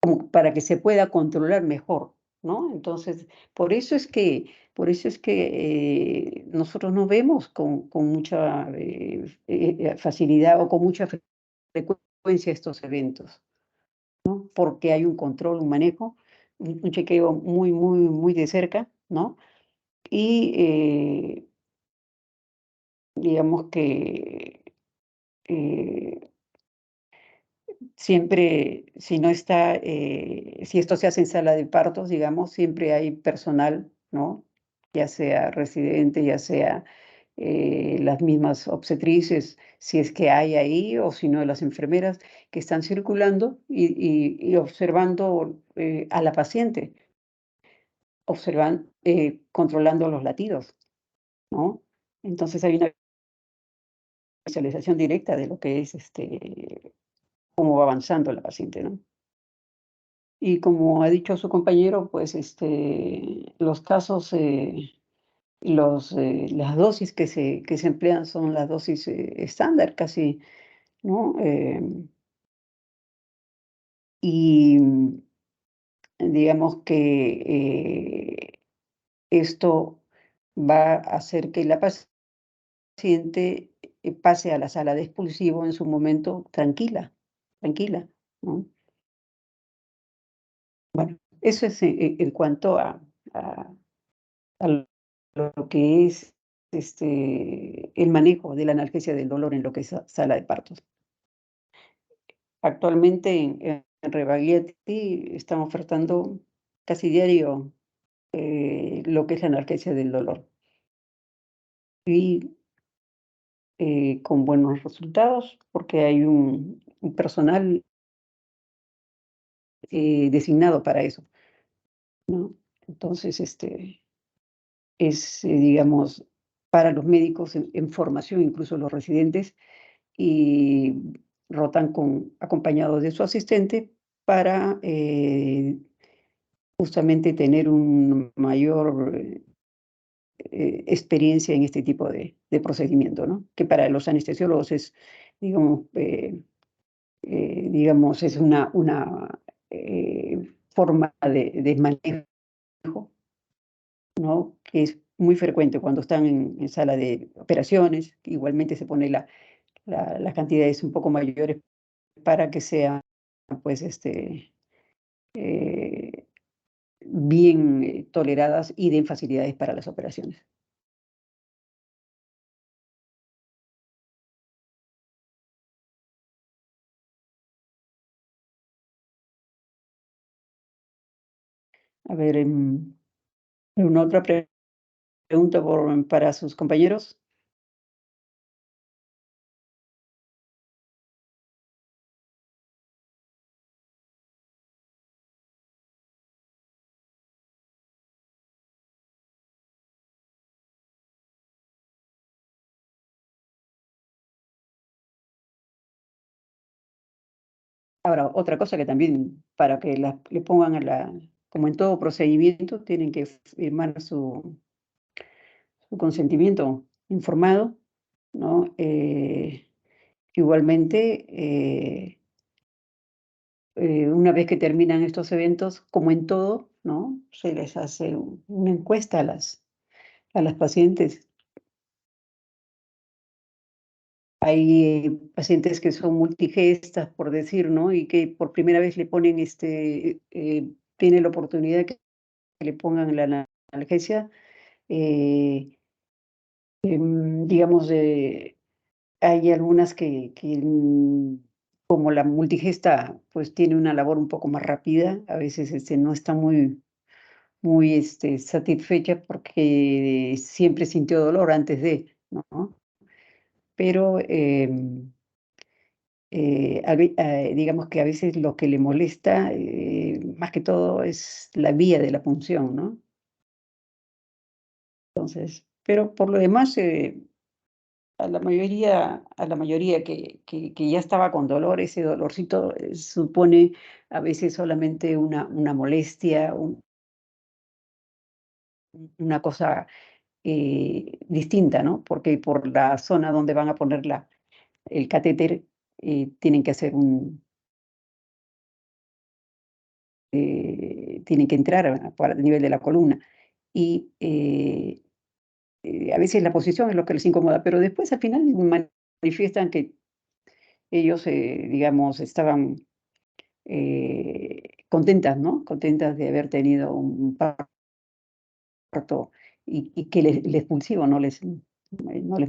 como para que se pueda controlar mejor, ¿no? Entonces, por eso es que nosotros nos vemos con mucha facilidad o con mucha frecuencia estos eventos, ¿no? Porque hay un control, un manejo un chequeo muy de cerca, ¿no? Y digamos que siempre, si no está, si esto se hace en sala de partos, digamos, siempre hay personal, ¿no? Ya sea residente, ya sea las mismas obstetrices, si es que hay ahí, o si no, las enfermeras que están circulando y observando a la paciente, controlando los latidos, ¿no? Entonces hay una visualización directa de lo que es cómo va avanzando la paciente, ¿no? Y como ha dicho su compañero, pues los casos, las dosis que se emplean son las dosis estándar casi, ¿no? Y digamos que esto va a hacer que la paciente pase a la sala de expulsivo en su momento tranquila, ¿no? Bueno, eso es en cuanto a lo que es el manejo de la analgesia del dolor en lo que es sala de partos. Actualmente en Rebagliati están ofertando casi diario lo que es la analgesia del dolor. Y con buenos resultados, porque hay un personal designado para eso, ¿no? Entonces, es, digamos, para los médicos en formación, incluso los residentes, y rotan acompañados de su asistente para justamente tener una mayor experiencia en este tipo de procedimiento, ¿no? Que para los anestesiólogos es, digamos, digamos es una forma de manejo, ¿no? Que es muy frecuente cuando están en sala de operaciones. Igualmente se pone las cantidades un poco mayores para que sean, pues, eh, bien toleradas y den facilidades para las operaciones. A ver, ¿alguna otra pregunta para sus compañeros? Ahora, otra cosa que también, para que le pongan como en todo procedimiento, tienen que firmar su consentimiento informado, ¿no? Igualmente, una vez que terminan estos eventos, como en todo, ¿no? Se les hace una encuesta a las pacientes. Hay pacientes que son multigestas, por decir, ¿no? Y que por primera vez le ponen, tiene la oportunidad que le pongan la analgesia. Digamos, hay algunas como la multigesta, pues tiene una labor un poco más rápida, a veces no está muy satisfecha porque siempre sintió dolor antes de, ¿no? Pero digamos que a veces lo que le molesta, más que todo, es la vía de la punción, ¿no? Entonces, pero por lo demás, a la mayoría que ya estaba con dolor, ese dolorcito supone a veces solamente una molestia, una cosa distinta, ¿no? Porque por la zona donde van a poner el catéter, tienen que hacer tienen que entrar a nivel de la columna. Y a veces la posición es lo que les incomoda, pero después al final manifiestan que ellos, digamos, estaban contentas, ¿no? Contentas de haber tenido un parto y que el expulsivo no les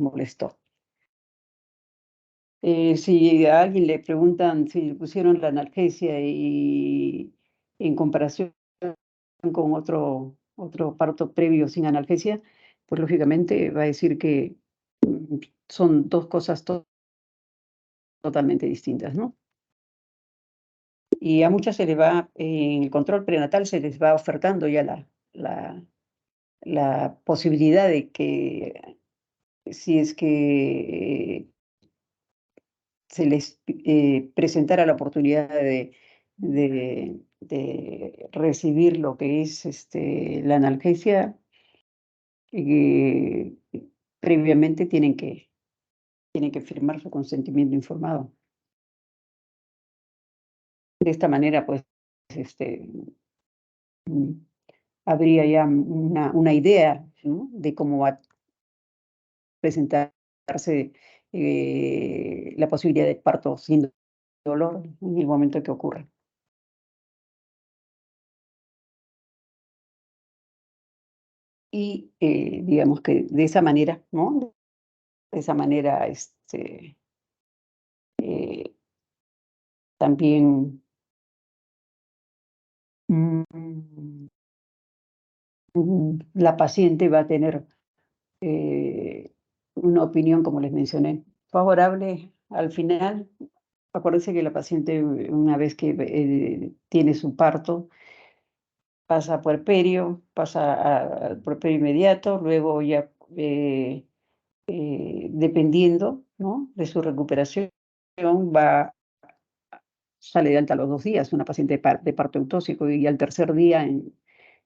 molestó. Si a alguien le preguntan si le pusieron la analgesia y en comparación con otro parto previo sin analgesia, pues lógicamente va a decir que son dos cosas totalmente distintas, ¿no? Y a muchas se les va, en el control prenatal se les va ofertando ya la posibilidad de que si es que se les presentara la oportunidad de recibir lo que es la analgesia, previamente tienen que firmar su consentimiento informado. De esta manera, pues, mm, habría ya una idea, ¿no?, de cómo va a presentarse la posibilidad de parto sin dolor en el momento que ocurra. Y digamos que de esa manera, ¿no? De esa manera, también mm, la paciente va a tener una opinión, como les mencioné, favorable al final. Acuérdense que la paciente, una vez que tiene su parto, pasa a puerperio, al puerperio inmediato, luego ya dependiendo, ¿no?, de su recuperación, sale de alta a los 2 días, una paciente de parto eutóxico, y al tercer día en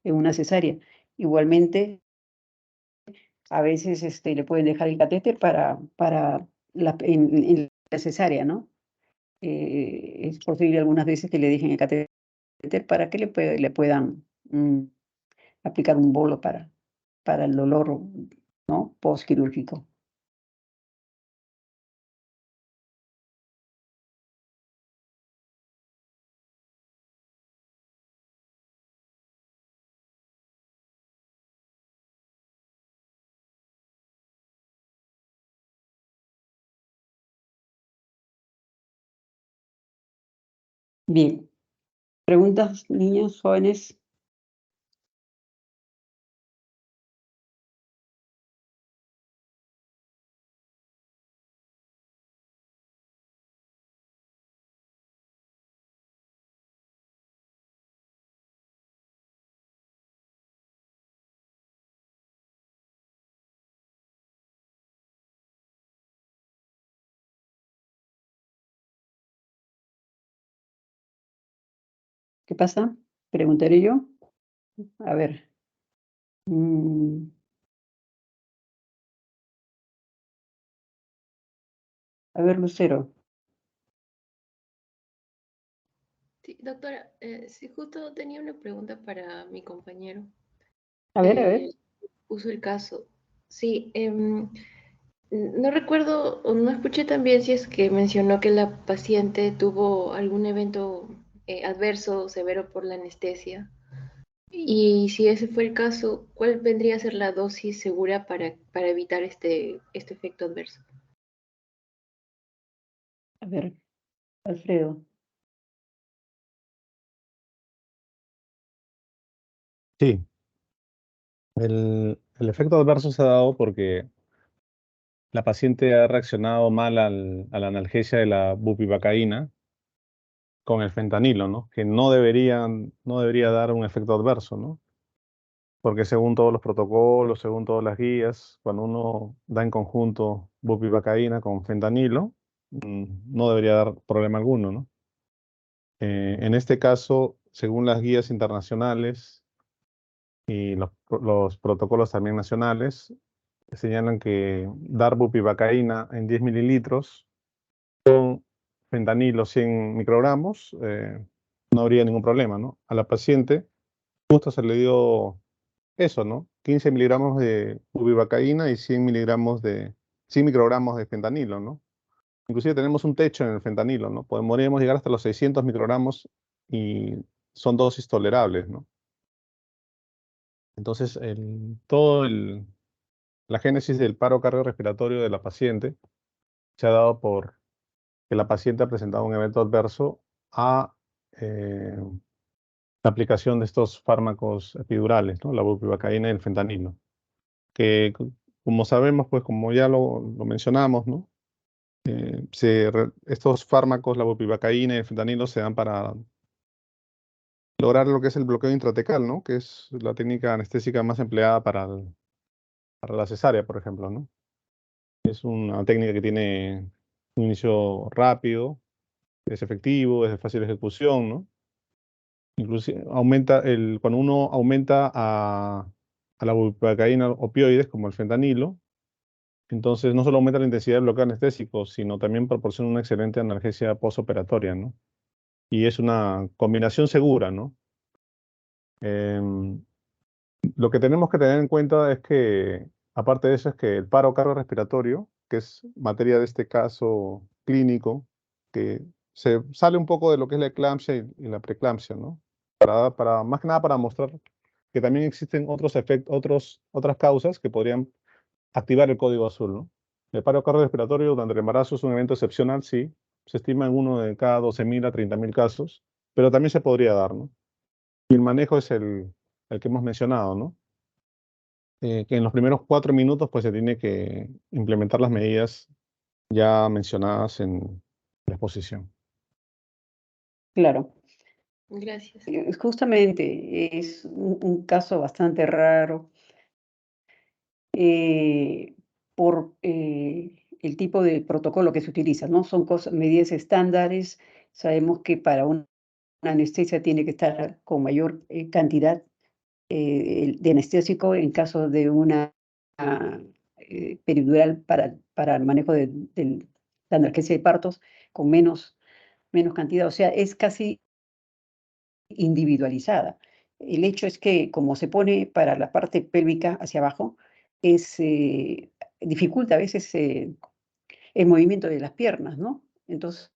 una cesárea. Igualmente, a veces le pueden dejar el catéter para en la cesárea, ¿no? Es posible algunas veces que le dejen el catéter para que le puedan aplicar un bolo para el dolor, ¿no?, postquirúrgico. Bien. ¿Preguntas, niños, jóvenes? ¿Qué pasa? Preguntaré yo. A ver. A ver, Lucero. Sí, doctora, sí, justo tenía una pregunta para mi compañero. A ver. Puso el caso. Sí, no recuerdo o no escuché también si es que mencionó que la paciente tuvo algún evento adverso severo por la anestesia. Y si ese fue el caso, ¿cuál vendría a ser la dosis segura para evitar este efecto adverso? A ver, Alfredo. Sí, el efecto adverso se ha dado porque la paciente ha reaccionado mal a la analgesia de la bupivacaína con el fentanilo, ¿no? Que no debería dar un efecto adverso, ¿no? Porque según todos los protocolos, según todas las guías, cuando uno da en conjunto bupivacaína con fentanilo, no debería dar problema alguno, ¿no? En este caso, según las guías internacionales y los protocolos también nacionales, señalan que dar bupivacaína en 10 mililitros con fentanilo 100 microgramos, no habría ningún problema, ¿no? A la paciente justo se le dio eso, ¿no? 15 miligramos de bupivacaína y 100 microgramos de fentanilo, ¿no? Inclusive tenemos un techo en el fentanilo, ¿no? Podríamos llegar hasta los 600 microgramos y son dosis tolerables, ¿no? Entonces, la génesis del paro cardiorrespiratorio de la paciente se ha dado por que la paciente ha presentado un evento adverso a la aplicación de estos fármacos epidurales, ¿no? La bupivacaína y el fentanilo, que como sabemos, pues como ya lo mencionamos, ¿no? Estos fármacos, la bupivacaína y el fentanilo, se dan para lograr lo que es el bloqueo intratecal, ¿no? Que es la técnica anestésica más empleada para la cesárea, por ejemplo, ¿no? Es una técnica que tiene un inicio rápido, es efectivo, es de fácil ejecución, ¿no? Inclusive cuando uno aumenta a la bupivacaína opioides como el fentanilo, entonces no solo aumenta la intensidad del bloqueo anestésico, sino también proporciona una excelente analgesia postoperatoria, ¿no? Y es una combinación segura, ¿no? Lo que tenemos que tener en cuenta es que, aparte de eso, es que el paro cardiorrespiratorio, que es materia de este caso clínico, que se sale un poco de lo que es la eclampsia y la preeclampsia, ¿no? Más que nada para mostrar que también existen otros efectos, otras causas que podrían activar el código azul, ¿no? El paro cardiorrespiratorio durante el embarazo es un evento excepcional, sí. Se estima en uno de cada 12.000 a 30.000 casos, pero también se podría dar, ¿no? Y el manejo es el que hemos mencionado, ¿no? Que en los primeros 4 minutos pues se tiene que implementar las medidas ya mencionadas en la exposición. Claro. Gracias. Justamente es un caso bastante raro por el tipo de protocolo que se utiliza, ¿no? Son medidas estándares. Sabemos que para una anestesia tiene que estar con mayor cantidad de anestésico en caso de una peridural para el manejo de la analgesia de partos con menos cantidad. O sea, es casi individualizada. El hecho es que como se pone para la parte pélvica hacia abajo, dificulta a veces el movimiento de las piernas, ¿no? Entonces,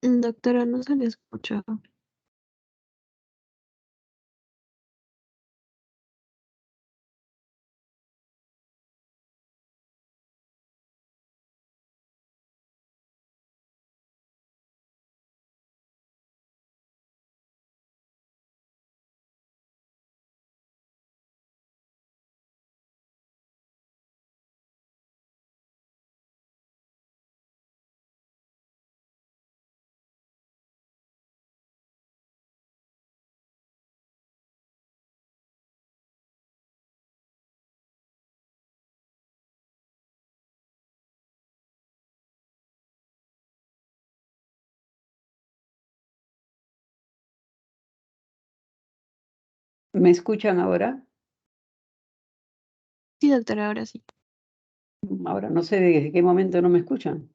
Doctora, no se le escucha. ¿me escuchan ahora? Sí, doctora, ahora sí. Ahora no sé desde qué momento no me escuchan.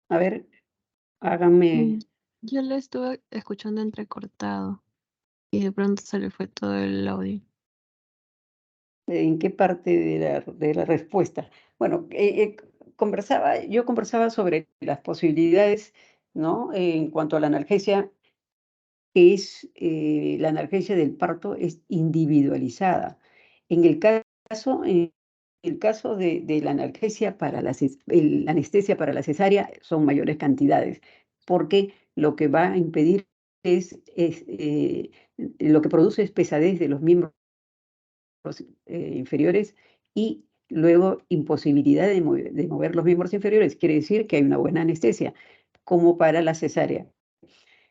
A ver, háganme. Yo le estuve escuchando entrecortado y de pronto se le fue todo el audio. ¿En qué parte de la respuesta? Bueno, yo conversaba sobre las posibilidades, ¿no? En cuanto a la analgesia, que es la analgesia del parto es individualizada. En el caso de la analgesia para la anestesia para la cesárea son mayores cantidades, porque lo que va a impedir lo que produce es pesadez de los miembros inferiores y luego imposibilidad de mover los miembros inferiores. Quiere decir que hay una buena anestesia, como para la cesárea.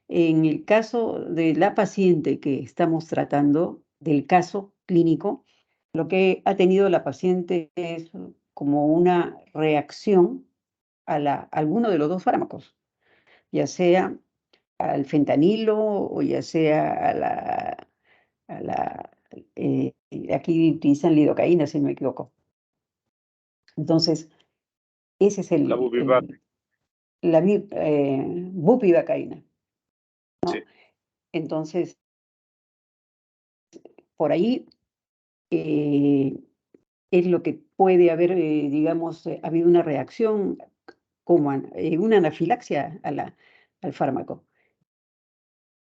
en el caso de la paciente que estamos tratando, del caso clínico, lo que ha tenido la paciente es como una reacción a alguno de los dos fármacos, ya sea al fentanilo o ya sea a la aquí utilizan lidocaína, si no me equivoco. Entonces, ese es La bupivacaína. la bupivacaína, ¿no? Sí. Entonces, por ahí es lo que puede haber, digamos, habido una reacción como una anafilaxia al fármaco.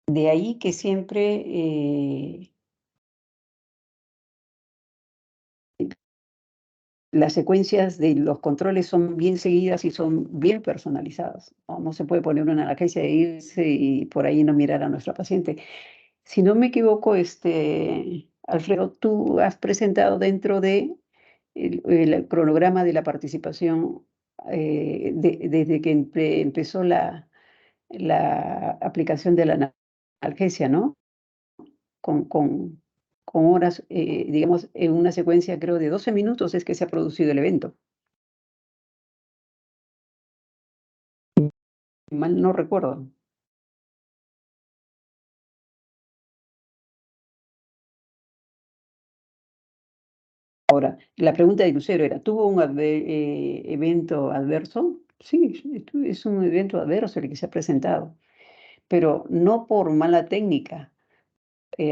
De ahí que siempre las secuencias de los controles son bien seguidas y son bien personalizadas. No se puede poner una analgesia e irse y por ahí no mirar a nuestra paciente. Si no me equivoco, Alfredo, tú has presentado dentro de el cronograma de la participación desde que empezó la aplicación de la analgesia, ¿no? Con horas, digamos, en una secuencia creo de 12 minutos es que se ha producido el evento. Mal no recuerdo. Ahora, la pregunta de Lucero era, ¿tuvo un evento adverso? Sí, es un evento adverso el que se ha presentado, pero no por mala técnica,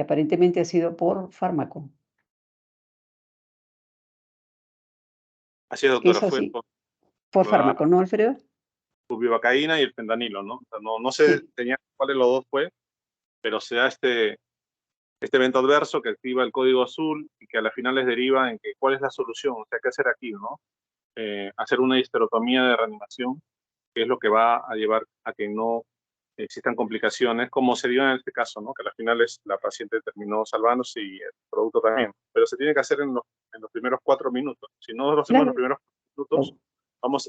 aparentemente ha sido por fármaco. Así es, doctora, Eso fue sí, por por la fármaco, ¿no, Alfredo? bupivacaína y el fentanilo, ¿no? O sea, no sé Sí. cuál de los dos fue, pero se da este evento adverso que activa el código azul y que a la final les deriva en que cuál es la solución, o sea, qué hacer aquí, ¿no? Hacer una histerotomía de reanimación, que es lo que va a llevar a que no existan complicaciones, como se dio en este caso, ¿no? Que a la final la paciente terminó salvándose y el producto también. Pero se tiene que hacer en los primeros 4 minutos. Si no lo hacemos en los primeros 4 minutos,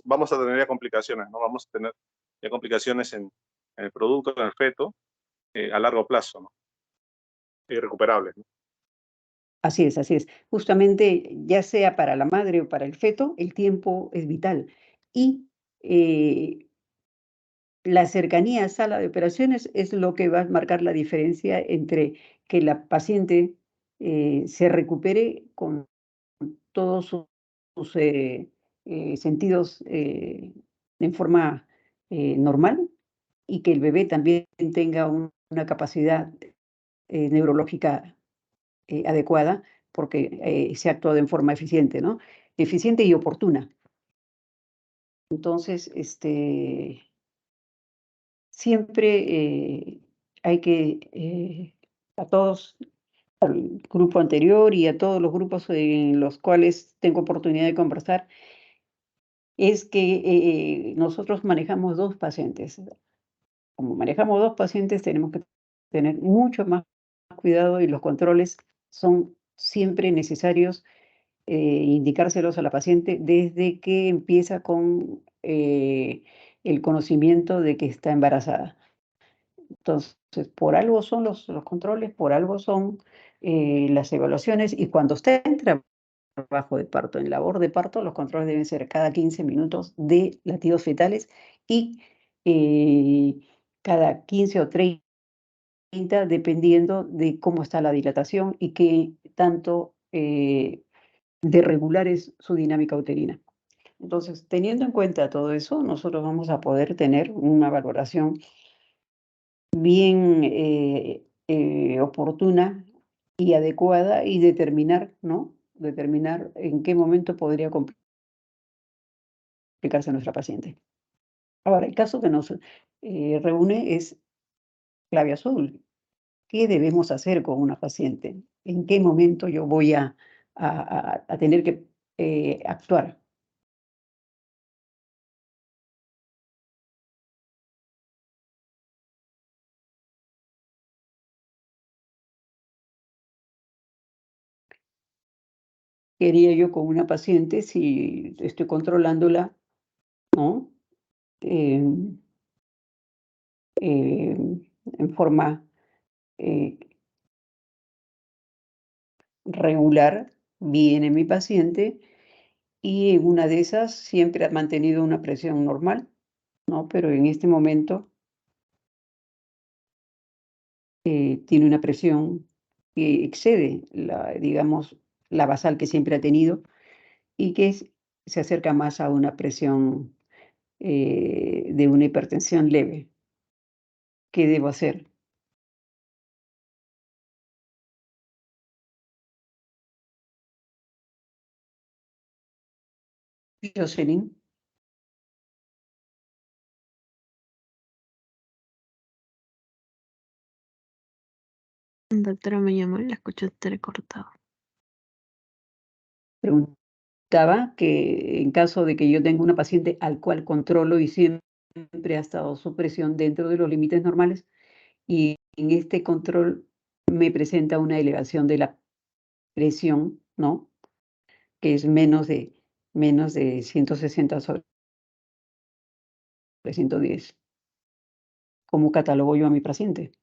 vamos a tener ya complicaciones, ¿no? Vamos a tener ya complicaciones en el producto, en el feto, a largo plazo, ¿no? Irrecuperables, ¿no? Así es, así es. Justamente, ya sea para la madre o para el feto, el tiempo es vital. Y la cercanía a sala de operaciones es lo que va a marcar la diferencia entre que la paciente se recupere con todos sus sentidos en forma normal y que el bebé también tenga una capacidad neurológica adecuada porque se ha actuado en forma eficiente, ¿no? Eficiente y oportuna. Entonces, siempre hay que, a todos, al grupo anterior y a todos los grupos en los cuales tengo oportunidad de conversar, es que nosotros manejamos 2 pacientes. Como manejamos 2 pacientes, tenemos que tener mucho más cuidado y los controles son siempre necesarios indicárselos a la paciente desde que empieza con el conocimiento de que está embarazada. Entonces, por algo son los controles, por algo son las evaluaciones y cuando está en trabajo de parto, en labor de parto, los controles deben ser cada 15 minutos de latidos fetales y cada 15 o 30, dependiendo de cómo está la dilatación y qué tanto de regular es su dinámica uterina. Entonces, teniendo en cuenta todo eso, nosotros vamos a poder tener una valoración bien oportuna y adecuada y determinar, ¿no? Determinar en qué momento podría complicarse nuestra paciente. Ahora, el caso que nos reúne es clave azul. ¿Qué debemos hacer con una paciente? ¿En qué momento yo voy a tener que actuar? ¿Qué haría yo con una paciente si estoy controlándola, ¿no? en forma regular, viene mi paciente y en una de esas siempre ha mantenido una presión normal, ¿no? Pero en este momento tiene una presión que excede digamos, la basal que siempre ha tenido y que se acerca más a una presión de una hipertensión leve. ¿Qué debo hacer? Jocelyn. Doctora, me llamó y la escuché entrecortado. Preguntaba que en caso de que yo tenga una paciente al cual controlo y siempre ha estado su presión dentro de los límites normales y en este control me presenta una elevación de la presión, ¿no? Que es menos de 160 sobre 110. ¿Cómo catalogo yo a mi paciente?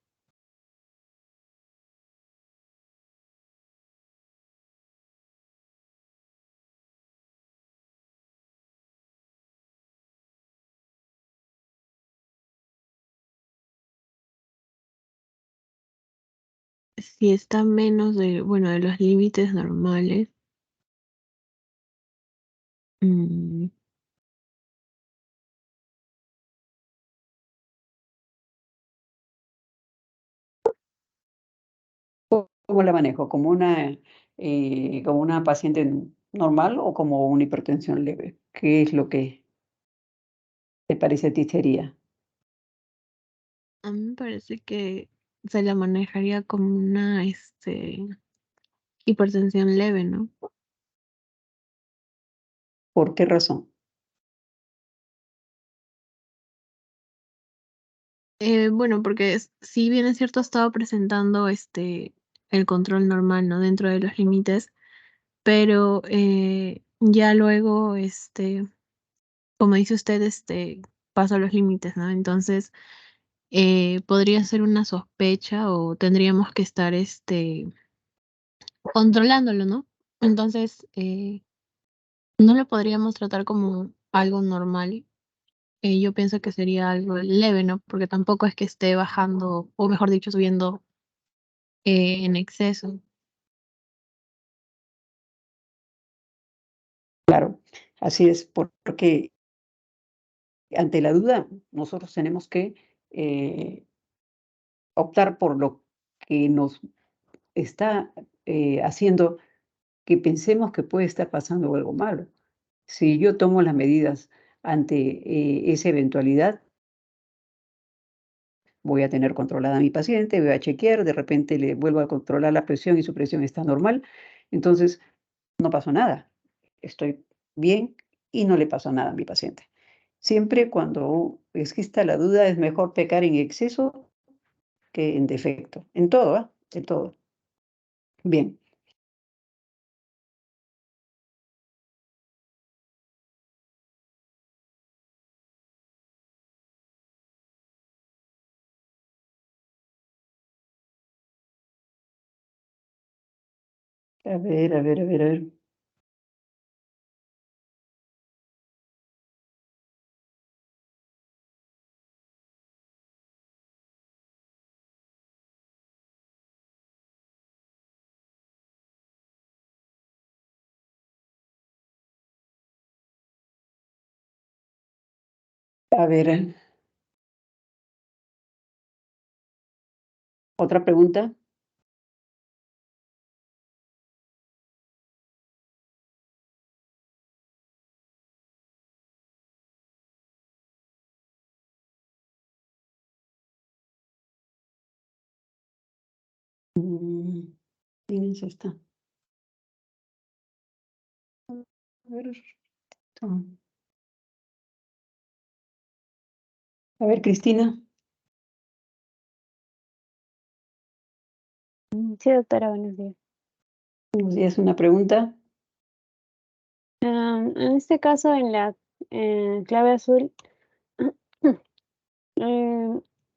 Si está menos de, bueno, de los límites normales, ¿Cómo la manejo? ¿Como una paciente normal o como una hipertensión leve? ¿Qué es lo que te parece a ti sería? a mí me parece que se la manejaría como una hipertensión leve, ¿no? ¿Por qué razón? Bueno, porque si bien es cierto, ha estado presentando el control normal, ¿no? Dentro de los límites, pero ya luego, como dice usted, pasa los límites, ¿no? Entonces, podría ser una sospecha o tendríamos que estar controlándolo, ¿no? Entonces, no lo podríamos tratar como algo normal. Yo pienso que sería algo leve, ¿no? Porque tampoco es que esté bajando, o mejor dicho, subiendo en exceso. Claro, así es, porque ante la duda nosotros tenemos que optar por lo que nos está haciendo que pensemos que puede estar pasando algo malo. Si yo tomo las medidas ante esa eventualidad, voy a tener controlada a mi paciente, voy a chequear, de repente le vuelvo a controlar la presión y su presión está normal, entonces no pasó nada, estoy bien y no le pasó nada a mi paciente. Siempre cuando exista la duda es mejor pecar en exceso que en defecto, en todo, ¿ah? En todo. Bien, a ver, a ver, a ver, a ver. A ver, otra pregunta. ¿Quién es esta? A ver, a ver, Cristina. Sí, doctora, buenos días. Buenos días, una pregunta. En este caso, en la clave azul,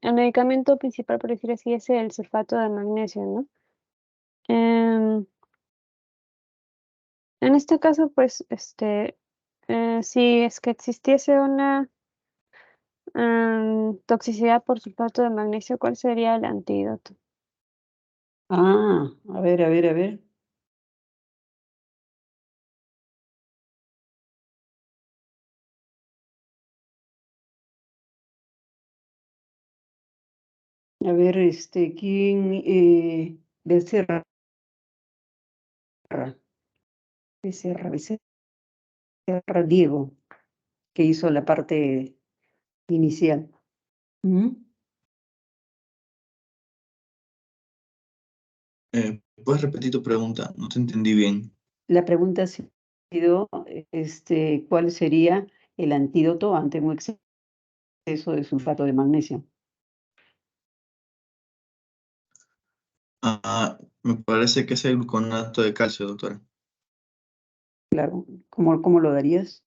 el medicamento principal, por decir así, es el sulfato de magnesio, ¿no? En este caso, pues, si es que existiese una toxicidad por sulfato de magnesio, ¿cuál sería el antídoto? Ah, a ver, a ver, a ver. A ver, ¿quién? Becerra. Becerra, Becerra Diego, que hizo la parte inicial. ¿Mm? ¿Puedes repetir tu pregunta? No te entendí bien. La pregunta ha sido, ¿cuál sería el antídoto ante un exceso de sulfato de magnesio? Me parece que es el gluconato de calcio, doctora. Claro, ¿cómo lo darías?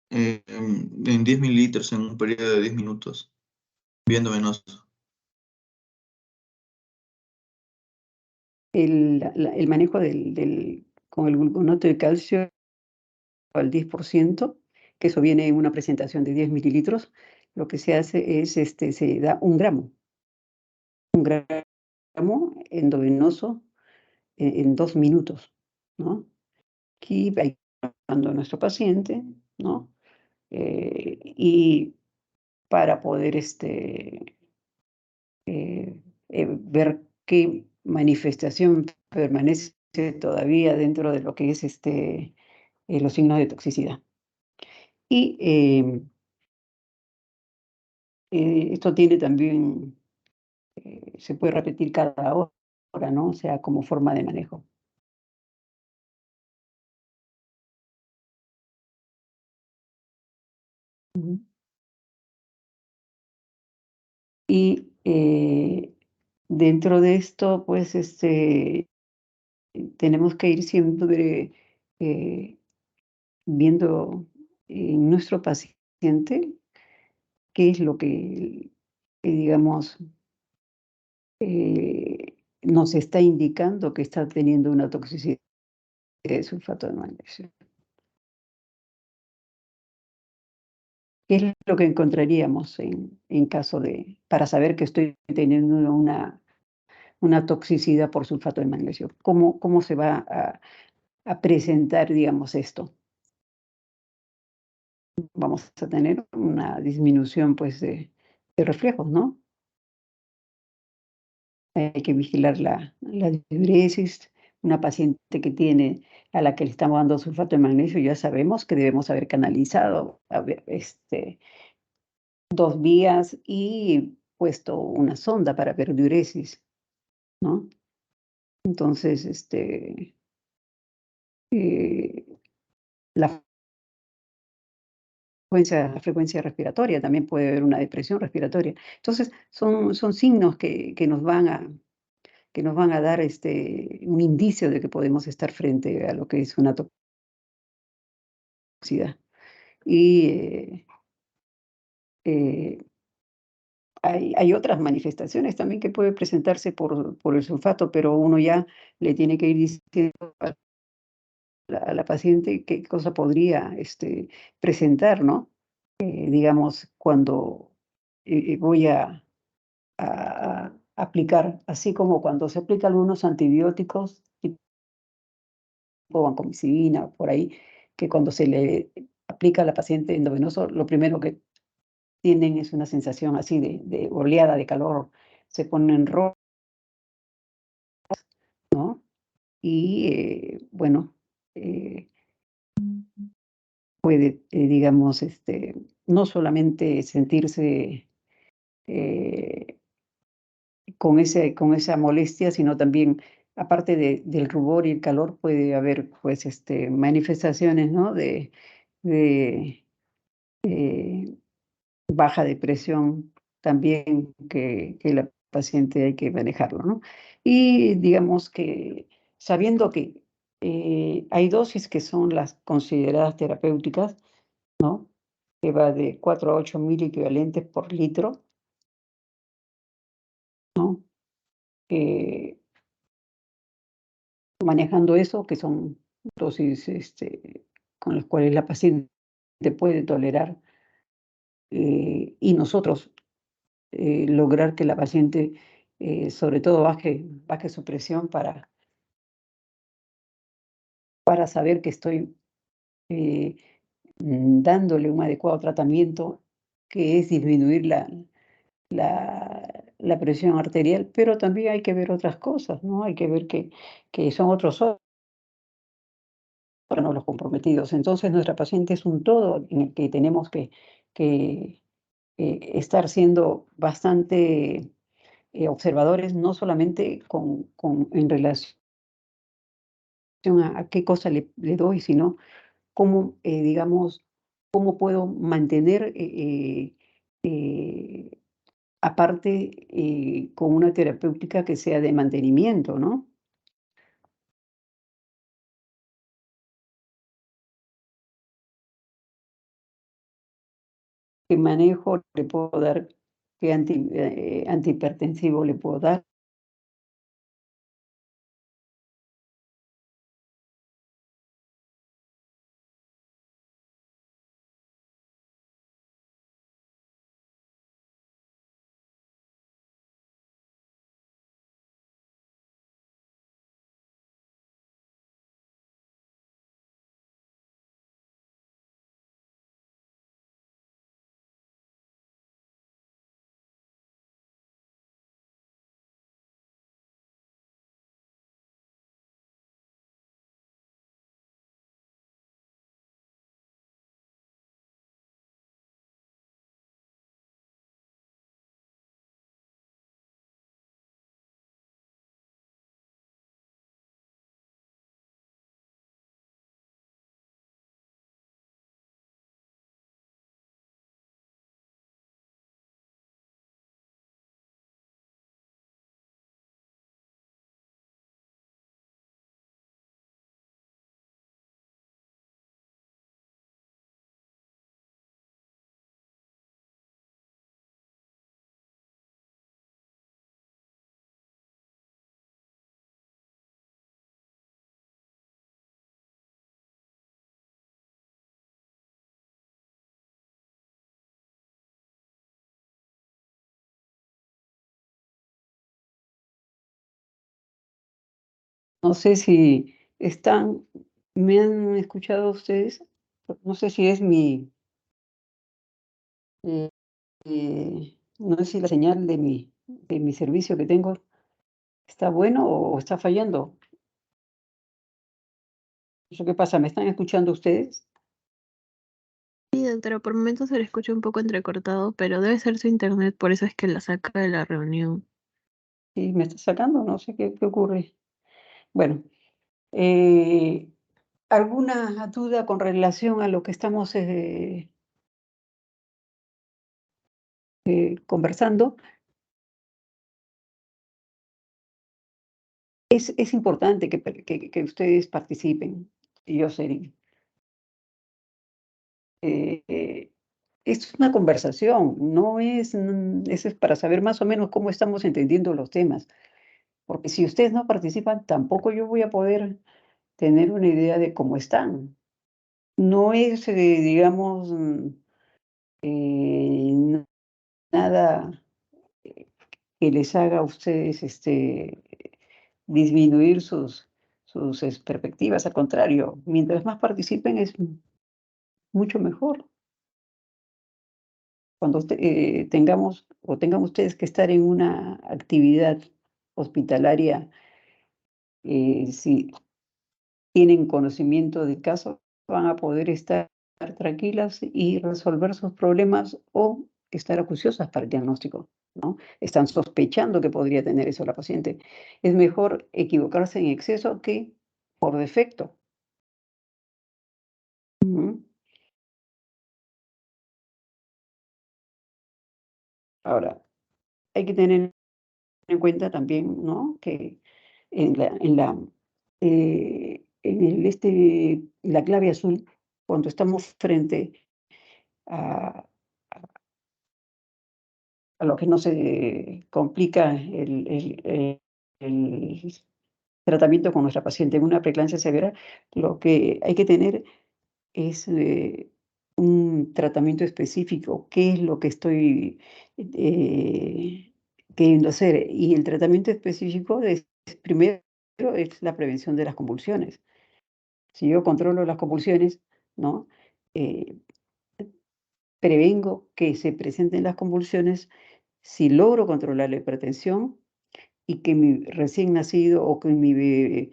En 10 mililitros en un periodo de 10 minutos, viendo venoso. El manejo con el gluconato de calcio al 10%, que eso viene en una presentación de 10 mililitros, lo que se hace es, se da 1 gramo endovenoso en 2 minutos, ¿no? Aquí ayudando a nuestro paciente, ¿no? Y para poder ver qué manifestación permanece todavía dentro de lo que es los signos de toxicidad. Y esto tiene también, se puede repetir cada hora, ¿no? O sea, como forma de manejo. Ujú. Y dentro de esto, pues, tenemos que ir siempre viendo en nuestro paciente qué es lo que, digamos, nos está indicando que está teniendo una toxicidad de sulfato de magnesio. ¿Qué es lo que encontraríamos en caso para saber que estoy teniendo una toxicidad por sulfato de magnesio? ¿Cómo se va a presentar, digamos, esto? Vamos a tener una disminución, pues, de reflejos, ¿no? Hay que vigilar la diuresis. Una paciente a la que le estamos dando sulfato de magnesio, ya sabemos que debemos haber canalizado 2 vías y puesto una sonda para ver diuresis, ¿no? Entonces, eh, la frecuencia respiratoria, también puede haber una depresión respiratoria. Entonces, son signos que nos van a dar un indicio de que podemos estar frente a lo que es una toxicidad. Y hay otras manifestaciones también que puede presentarse por el sulfato, pero uno ya le tiene que ir diciendo a la paciente qué cosa podría presentar, ¿no? Digamos, cuando voy a aplicar, así como cuando se aplican algunos antibióticos, tipo vancomicina, por ahí, que cuando se le aplica a la paciente endovenoso, lo primero que tienen es una sensación así de oleada de calor, se ponen rojos, ¿no? Y bueno, puede, digamos, no solamente sentirse eh, con esa molestia, sino también, aparte del rubor y el calor, puede haber, pues, manifestaciones, ¿no? De eh, baja depresión también que la paciente hay que manejarlo, ¿no? Y digamos que sabiendo que hay dosis que son las consideradas terapéuticas, ¿no? Que va de 4 a 8 mil equivalentes por litro, ¿no? Manejando eso, que son dosis con las cuales la paciente puede tolerar, y nosotros lograr que la paciente, sobre todo, baje su presión para saber que estoy dándole un adecuado tratamiento, que es disminuir la presión arterial, pero también hay que ver otras cosas, ¿no? Hay que ver que son otros órganos los comprometidos. Entonces, nuestra paciente es un todo en el que tenemos que estar siendo bastante observadores, no solamente en relación a qué cosa le doy, sino cómo, digamos, cómo puedo mantener, aparte, con una terapéutica que sea de mantenimiento, ¿no? ¿Qué manejo le puedo dar? ¿Qué antihipertensivo le puedo dar? No sé si me han escuchado ustedes, no sé si es eh, no sé si la señal de mi servicio que tengo está bueno o está fallando. ¿Eso qué pasa? ¿Me están escuchando ustedes? Sí, doctora, por momentos se le escucha un poco entrecortado, pero debe ser su internet, por eso es que la saca de la reunión. ¿Sí me está sacando? No sé qué ocurre. Bueno, eh, ¿alguna duda con relación a lo que estamos conversando? Es importante que ustedes participen, y yo sé. Esto es una conversación, no eso es para saber más o menos cómo estamos entendiendo los temas, porque si ustedes no participan, tampoco yo voy a poder tener una idea de cómo están. No es, digamos, eh, nada que les haga a ustedes disminuir sus perspectivas, al contrario, mientras más participen es mucho mejor. Cuando tengan ustedes que estar en una actividad hospitalaria, si tienen conocimiento del caso, van a poder estar tranquilas y resolver sus problemas o estar acuciosas para el diagnóstico, ¿no? Están sospechando que podría tener eso la paciente. Es mejor equivocarse en exceso que por defecto. Ujú. Ahora, hay que tener en cuenta también, ¿no? Que en la clave azul, cuando estamos frente a, a lo que no se complica el tratamiento con nuestra paciente. En una preeclampsia severa, lo que hay que tener es un tratamiento específico, qué es lo que estoy queriendo hacer. Y el tratamiento específico es, primero, es la prevención de las convulsiones. Si yo controlo las convulsiones, ¿no? Prevengo que se presenten las convulsiones. Si logro controlar la hipertensión y que mi recién nacido o que mi bebé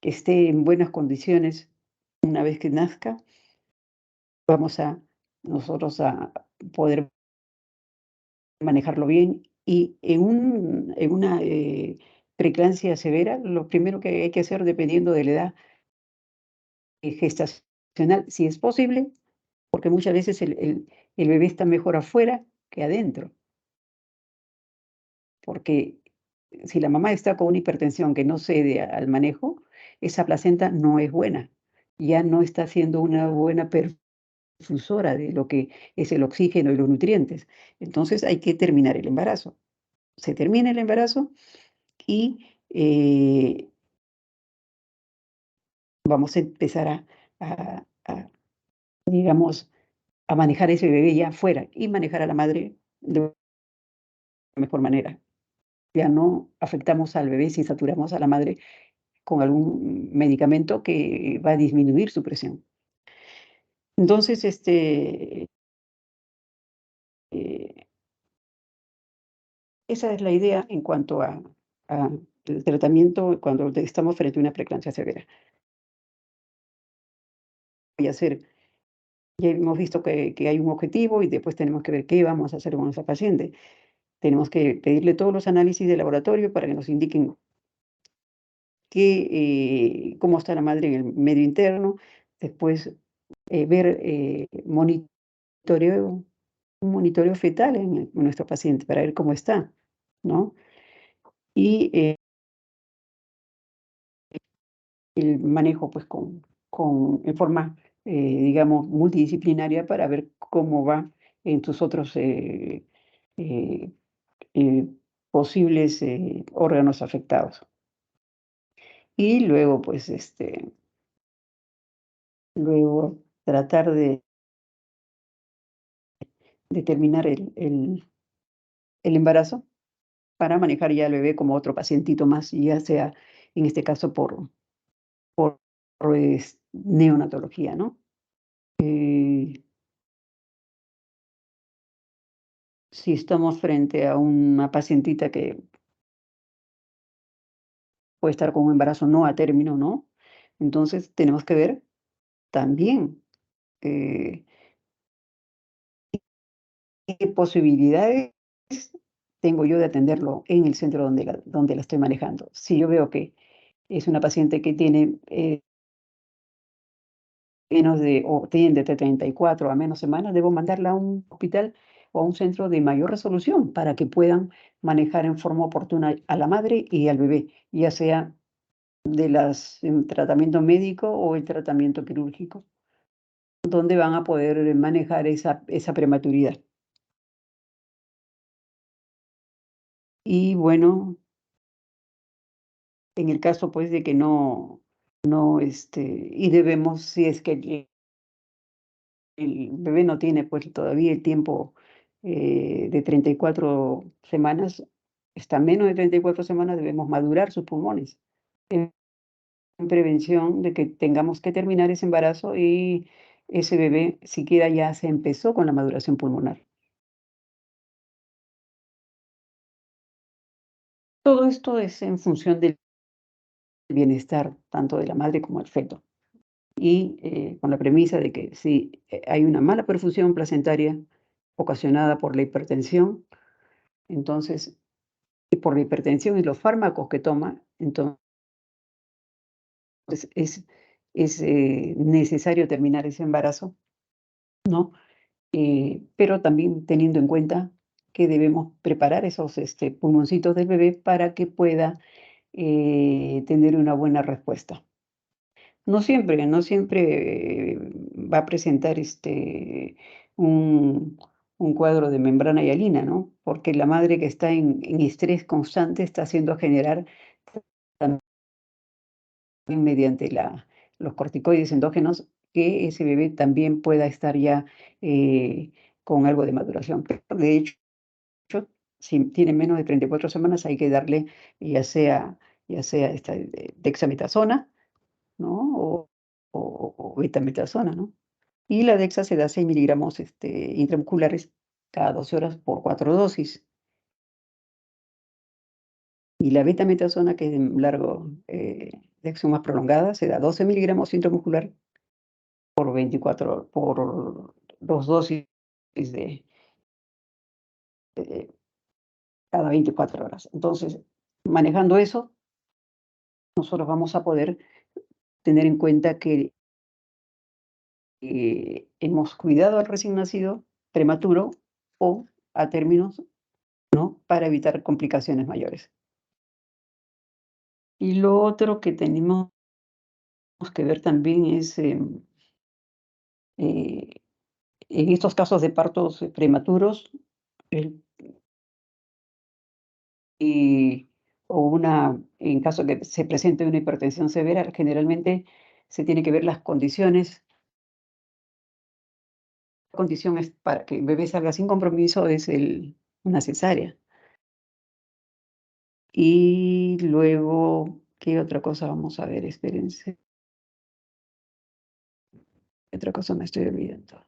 esté en buenas condiciones una vez que nazca, vamos a nosotros a poder manejarlo bien. Y en una preeclampsia severa, lo primero que hay que hacer, dependiendo de la edad gestacional, si es posible, porque muchas veces el bebé está mejor afuera que adentro, porque si la mamá está con una hipertensión que no cede al manejo, esa placenta no es buena, ya no está haciendo una buena perfusora de lo que es el oxígeno y los nutrientes. Entonces hay que terminar el embarazo. Se termina el embarazo y vamos a empezar a, digamos, a manejar ese bebé ya afuera y manejar a la madre de la mejor manera. Ya no afectamos al bebé si saturamos a la madre con algún medicamento que va a disminuir su presión. Entonces, esa es la idea en cuanto a el tratamiento cuando estamos frente a una preeclampsia severa. Voy a hacer, ya hemos visto que hay un objetivo y después tenemos que ver qué vamos a hacer con esa paciente. Tenemos que pedirle todos los análisis de laboratorio para que nos indiquen cómo está la madre en el medio interno, después ver un monitoreo fetal en nuestro paciente para ver cómo está, ¿no? Y el manejo, pues, en forma, digamos, multidisciplinaria para ver cómo va en sus otros eh, posibles órganos afectados. Y luego, pues, luego tratar de terminar el embarazo para manejar ya al bebé como otro pacientito más, ya sea, en este caso, por neonatología, ¿no? Si estamos frente a una pacientita que puede estar con un embarazo no a término, ¿no? Entonces tenemos que ver también qué posibilidades tengo yo de atenderlo en el centro donde la estoy manejando. Si yo veo que es una paciente que tiene menos de, o tiene de 34 a menos semanas, debo mandarla a un hospital o a un centro de mayor resolución para que puedan manejar en forma oportuna a la madre y al bebé, ya sea el tratamiento médico o el tratamiento quirúrgico, donde van a poder manejar esa prematuridad. Y bueno, en el caso pues de que no, y debemos, si es que el bebé no tiene pues todavía el tiempo de 34 semanas, está menos de 34 semanas, debemos madurar sus pulmones en prevención de que tengamos que terminar ese embarazo y ese bebé siquiera ya se empezó con la maduración pulmonar. Todo esto es en función del bienestar tanto de la madre como del feto. Y con la premisa de que si hay una mala perfusión placentaria ocasionada por la hipertensión, entonces, y por la hipertensión y los fármacos que toma, entonces es necesario terminar ese embarazo, ¿no? Pero también teniendo en cuenta que debemos preparar esos pulmoncitos del bebé para que pueda tener una buena respuesta. No siempre va a presentar un cuadro de membrana hialina, ¿no? Porque la madre que está en estrés constante está haciendo generar también mediante los corticoides endógenos que ese bebé también pueda estar ya con algo de maduración. Pero de hecho, si tiene menos de 34 semanas, hay que darle ya sea esta dexametasona, ¿no? O betametasona, ¿no? Y la dexa se da 6 miligramos intramusculares cada 12 horas por 4 dosis. Y la betametasona, que es de de acción más prolongada, se da 12 miligramos intramuscular por 2 dosis de, de cada 24 horas. Entonces, manejando eso, nosotros vamos a poder tener en cuenta que hemos cuidado al recién nacido prematuro o a términos, ¿no? Para evitar complicaciones mayores. Y lo otro que tenemos que ver también es en estos casos de partos prematuros el- y, en caso que se presente una hipertensión severa, generalmente se tiene que ver las condiciones. La condición es para que el bebé salga sin compromiso es una cesárea. Y luego, ¿qué otra cosa vamos a ver? Espérense. ¿Qué otra cosa me estoy olvidando?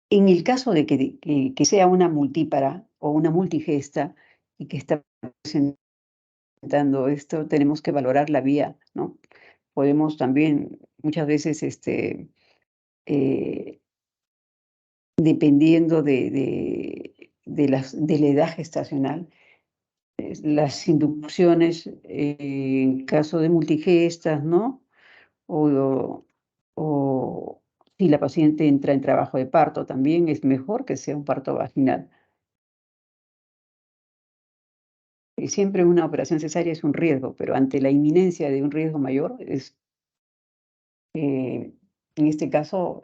En el caso de que sea una multípara o una multigesta y que está presentando esto, tenemos que valorar la vía, ¿no? Podemos también, muchas veces, eh, dependiendo de la edad gestacional, las inducciones en caso de multigestas, ¿no? O, o si la paciente entra en trabajo de parto, también es mejor que sea un parto vaginal. Siempre una operación cesárea es un riesgo, pero ante la inminencia de un riesgo mayor, en este caso,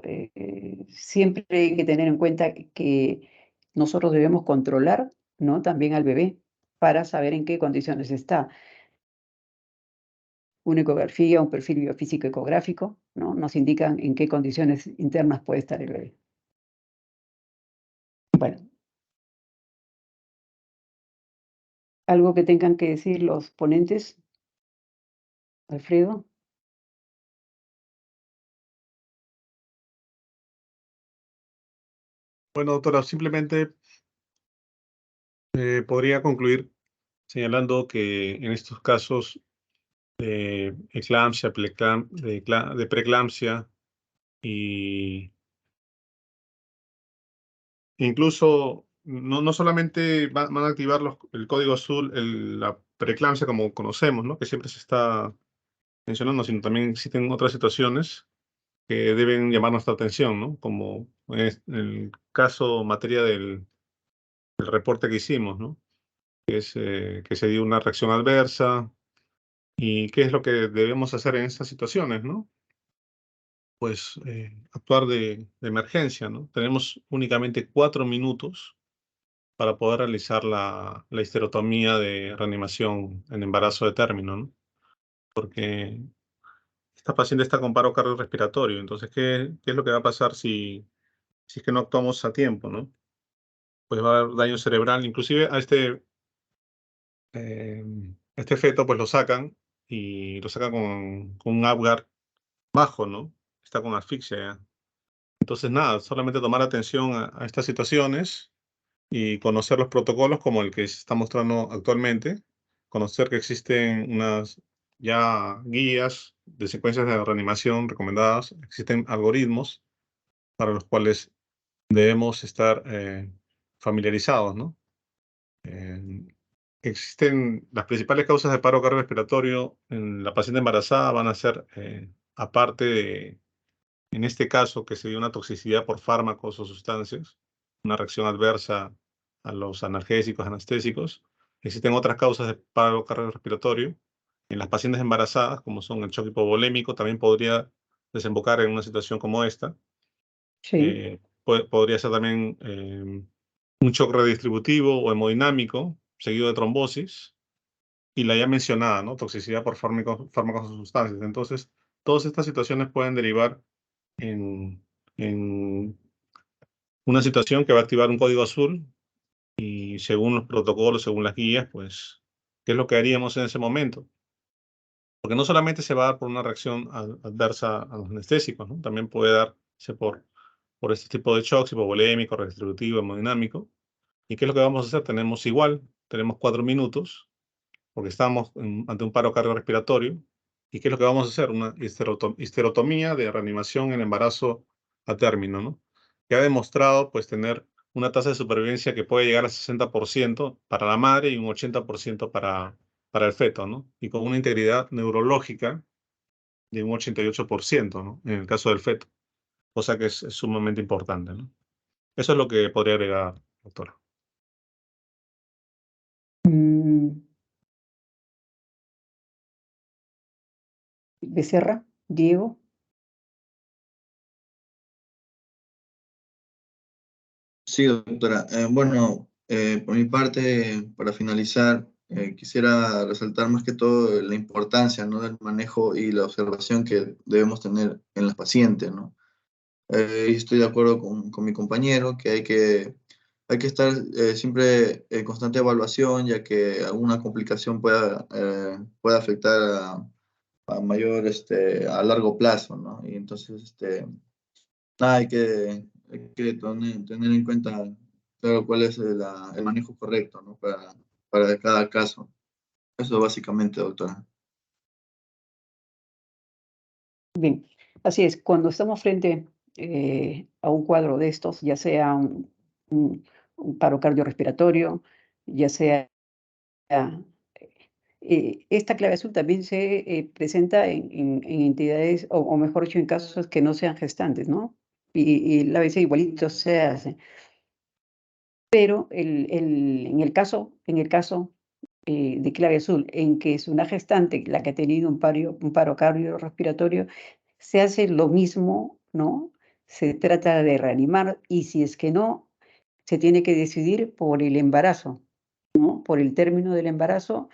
siempre hay que tener en cuenta que nosotros debemos controlar, ¿no? También al bebé para saber en qué condiciones está. Una ecografía, un perfil biofísico ecográfico, ¿no? Nos indican en qué condiciones internas puede estar el bebé. Bueno, ¿algo que tengan que decir los ponentes? Alfredo. Bueno, doctora, simplemente podría concluir señalando que en estos casos de eclampsia, de preeclampsia y incluso no solamente van a activar el código azul, la preeclampsia como conocemos, ¿no? Que siempre se está mencionando, sino también existen otras situaciones que deben llamar nuestra atención, ¿no? Como es el caso materia del reporte que hicimos, ¿no? Que es que se dio una reacción adversa y qué es lo que debemos hacer en estas situaciones, ¿no? Pues actuar de emergencia, ¿no? Tenemos únicamente 4 minutos para poder realizar la histerotomía de reanimación en embarazo de término, ¿no? Porque esta paciente está con paro cardiorrespiratorio, entonces, ¿qué es lo que va a pasar si es que no actuamos a tiempo, ¿no? Pues va a haber daño cerebral, inclusive eh, este feto pues lo sacan y lo sacan con un Apgar bajo, ¿no? Está con asfixia ya. Entonces, nada, solamente tomar atención a estas situaciones y conocer los protocolos como el que se está mostrando actualmente, conocer que existen unas ya guías de secuencias de reanimación recomendadas, existen algoritmos para los cuales debemos estar familiarizados, ¿no? Eh, Existen las principales causas de paro cardiorrespiratorio en la paciente embarazada van a ser, aparte de, en este caso, que se dio una toxicidad por fármacos o sustancias, una reacción adversa a los analgésicos, anestésicos. Existen otras causas de paro cardiorrespiratorio, En las pacientes embarazadas, como son el shock hipovolémico, también podría desembocar en una situación como esta. Sí. Podría ser también un shock redistributivo o hemodinámico, seguido de trombosis, y la ya mencionada, ¿no? Toxicidad por fármacos o sustancias. Entonces, todas estas situaciones pueden derivar en una situación que va a activar un código azul, y según los protocolos, según las guías, pues, ¿qué es lo que haríamos en ese momento? Porque no solamente se va a dar por una reacción adversa a los anestésicos, ¿no? También puede darse por este tipo de shocks, hipovolémico, redistributivo, hemodinámico. ¿Y qué es lo que vamos a hacer? Tenemos 4 minutos, porque estamos ante un paro cardiorrespiratorio. ¿Y qué es lo que vamos a hacer? Una histerotomía de reanimación en embarazo a término, ¿no? Que ha demostrado, pues, tener una tasa de supervivencia que puede llegar al 60% para la madre y un 80% para el feto, ¿no? Y con una integridad neurológica de un 88%, ¿no? En el caso del feto, cosa que es sumamente importante, ¿no? Eso es lo que podría agregar, doctora. Becerra, Diego. Sí, doctora. Bueno, por mi parte, para finalizar, quisiera resaltar más que todo la importancia, ¿no?, del manejo y la observación que debemos tener en las pacientes, ¿no? Estoy de acuerdo con mi compañero que hay que estar siempre en constante evaluación, ya que alguna complicación pueda afectar a mayor, a largo plazo, ¿no? Y entonces, nada, hay que tener en cuenta, claro, cuál es el manejo correcto, ¿no?, para cada caso. Eso básicamente, doctora. Bien, así es. Cuando estamos frente a un cuadro de estos, ya sea un paro cardiorrespiratorio, ya sea esta clave azul también se presenta en entidades, o mejor dicho, en casos que no sean gestantes, ¿no? Y la veces igualito se hace. Pero en el caso de clave azul, en que es una gestante la que ha tenido un paro cardiorrespiratorio, se hace lo mismo, ¿no? Se trata de reanimar, y si es que no, se tiene que decidir por el embarazo, ¿no? Por el término del embarazo,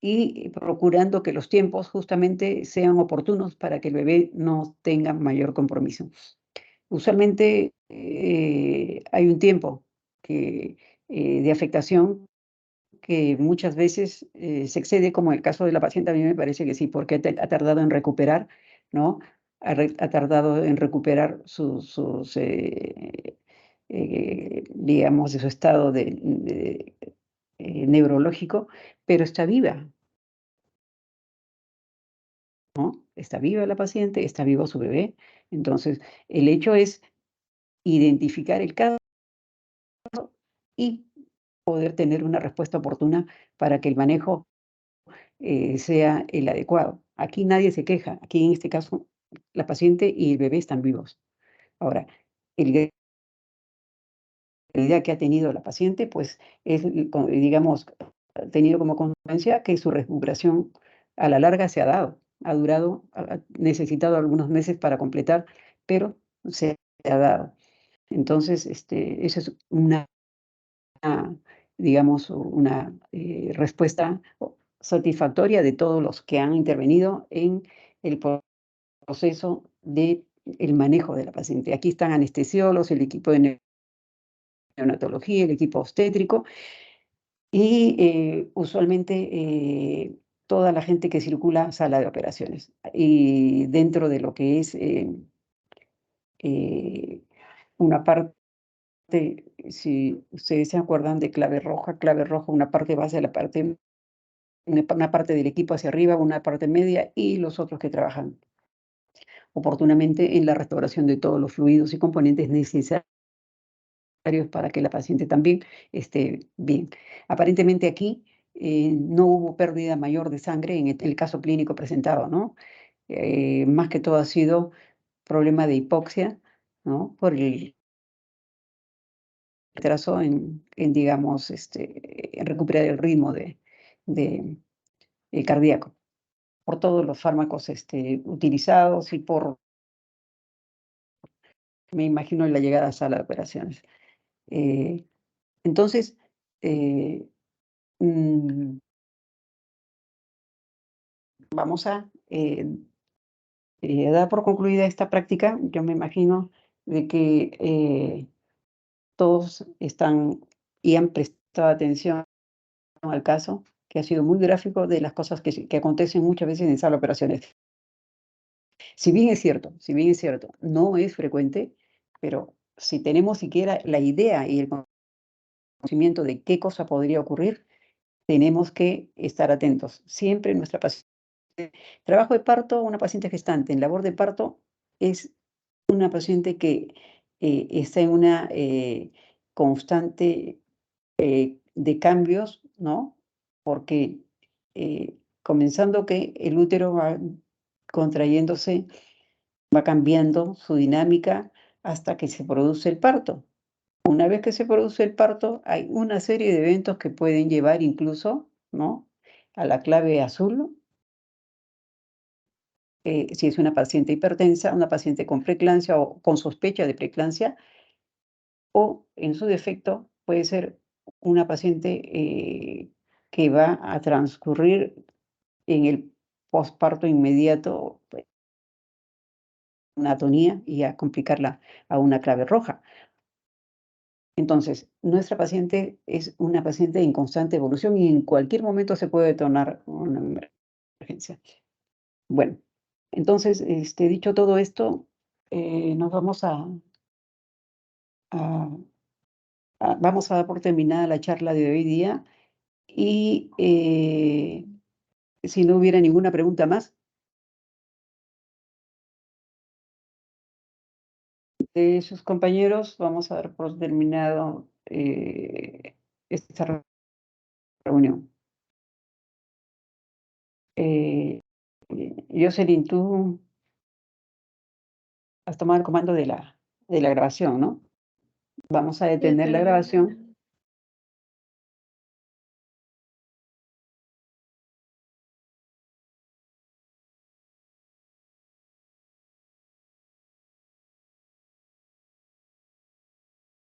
y procurando que los tiempos justamente sean oportunos para que el bebé no tenga mayor compromiso. Usualmente hay un tiempo de afectación que muchas veces se excede, como el caso de la paciente. A mí me parece que sí, porque ha tardado en recuperar, ¿no? Ha tardado en recuperar digamos, de su estado neurológico, pero está viva, ¿no? Está viva la paciente, está vivo su bebé. Entonces, el hecho es identificar el caso y poder tener una respuesta oportuna para que el manejo sea el adecuado. Aquí nadie se queja. Aquí, en este caso, la paciente y el bebé están vivos. Ahora, la idea que ha tenido la paciente, pues, es, digamos, ha tenido como consecuencia que su recuperación a la larga se ha dado. Ha durado, ha necesitado algunos meses para completar, pero se ha dado. Entonces, esa es digamos, una respuesta satisfactoria de todos los que han intervenido en el proceso del manejo de la paciente. Aquí están anestesiólogos, el equipo de neonatología, el equipo obstétrico y usualmente toda la gente que circula a sala de operaciones. Y dentro de lo que es una parte, si ustedes se acuerdan de clave roja, una parte va hacia la parte, una parte del equipo hacia arriba, una parte media, y los otros que trabajan oportunamente en la restauración de todos los fluidos y componentes necesarios para que la paciente también esté bien. Aparentemente aquí no hubo pérdida mayor de sangre en el caso clínico presentado, ¿no? Más que todo ha sido problema de hipoxia, ¿no? Por el retraso digamos, en recuperar el ritmo de cardíaco, por todos los fármacos utilizados y por, me imagino, la llegada a sala de operaciones. Entonces, vamos a dar por concluida esta práctica. Yo me imagino de que todos están y han prestado atención al caso, que ha sido muy gráfico de las cosas que acontecen muchas veces en sala de operaciones. Si bien es cierto, no es frecuente, pero si tenemos siquiera la idea y el conocimiento de qué cosa podría ocurrir, tenemos que estar atentos. Siempre nuestra paciente. Trabajo de parto, una paciente gestante en labor de parto es una paciente que está en una constante de cambios, ¿no? Porque comenzando que el útero va contrayéndose, va cambiando su dinámica hasta que se produce el parto. Una vez que se produce el parto, hay una serie de eventos que pueden llevar incluso, ¿no?, a la clave azul. Si es una paciente hipertensa, una paciente con preeclampsia o con sospecha de preeclampsia, o en su defecto puede ser una paciente que va a transcurrir en el posparto inmediato una atonía y a complicarla a una clave roja. Entonces, nuestra paciente es una paciente en constante evolución y en cualquier momento se puede detonar una emergencia. Bueno, entonces, dicho todo esto, nos vamos vamos a dar por terminada la charla de hoy día y si no hubiera ninguna pregunta más, de sus compañeros, vamos a dar por terminado esta reunión. Jocelyn, tú has tomado el comando de la grabación, ¿no? Vamos a detener la grabación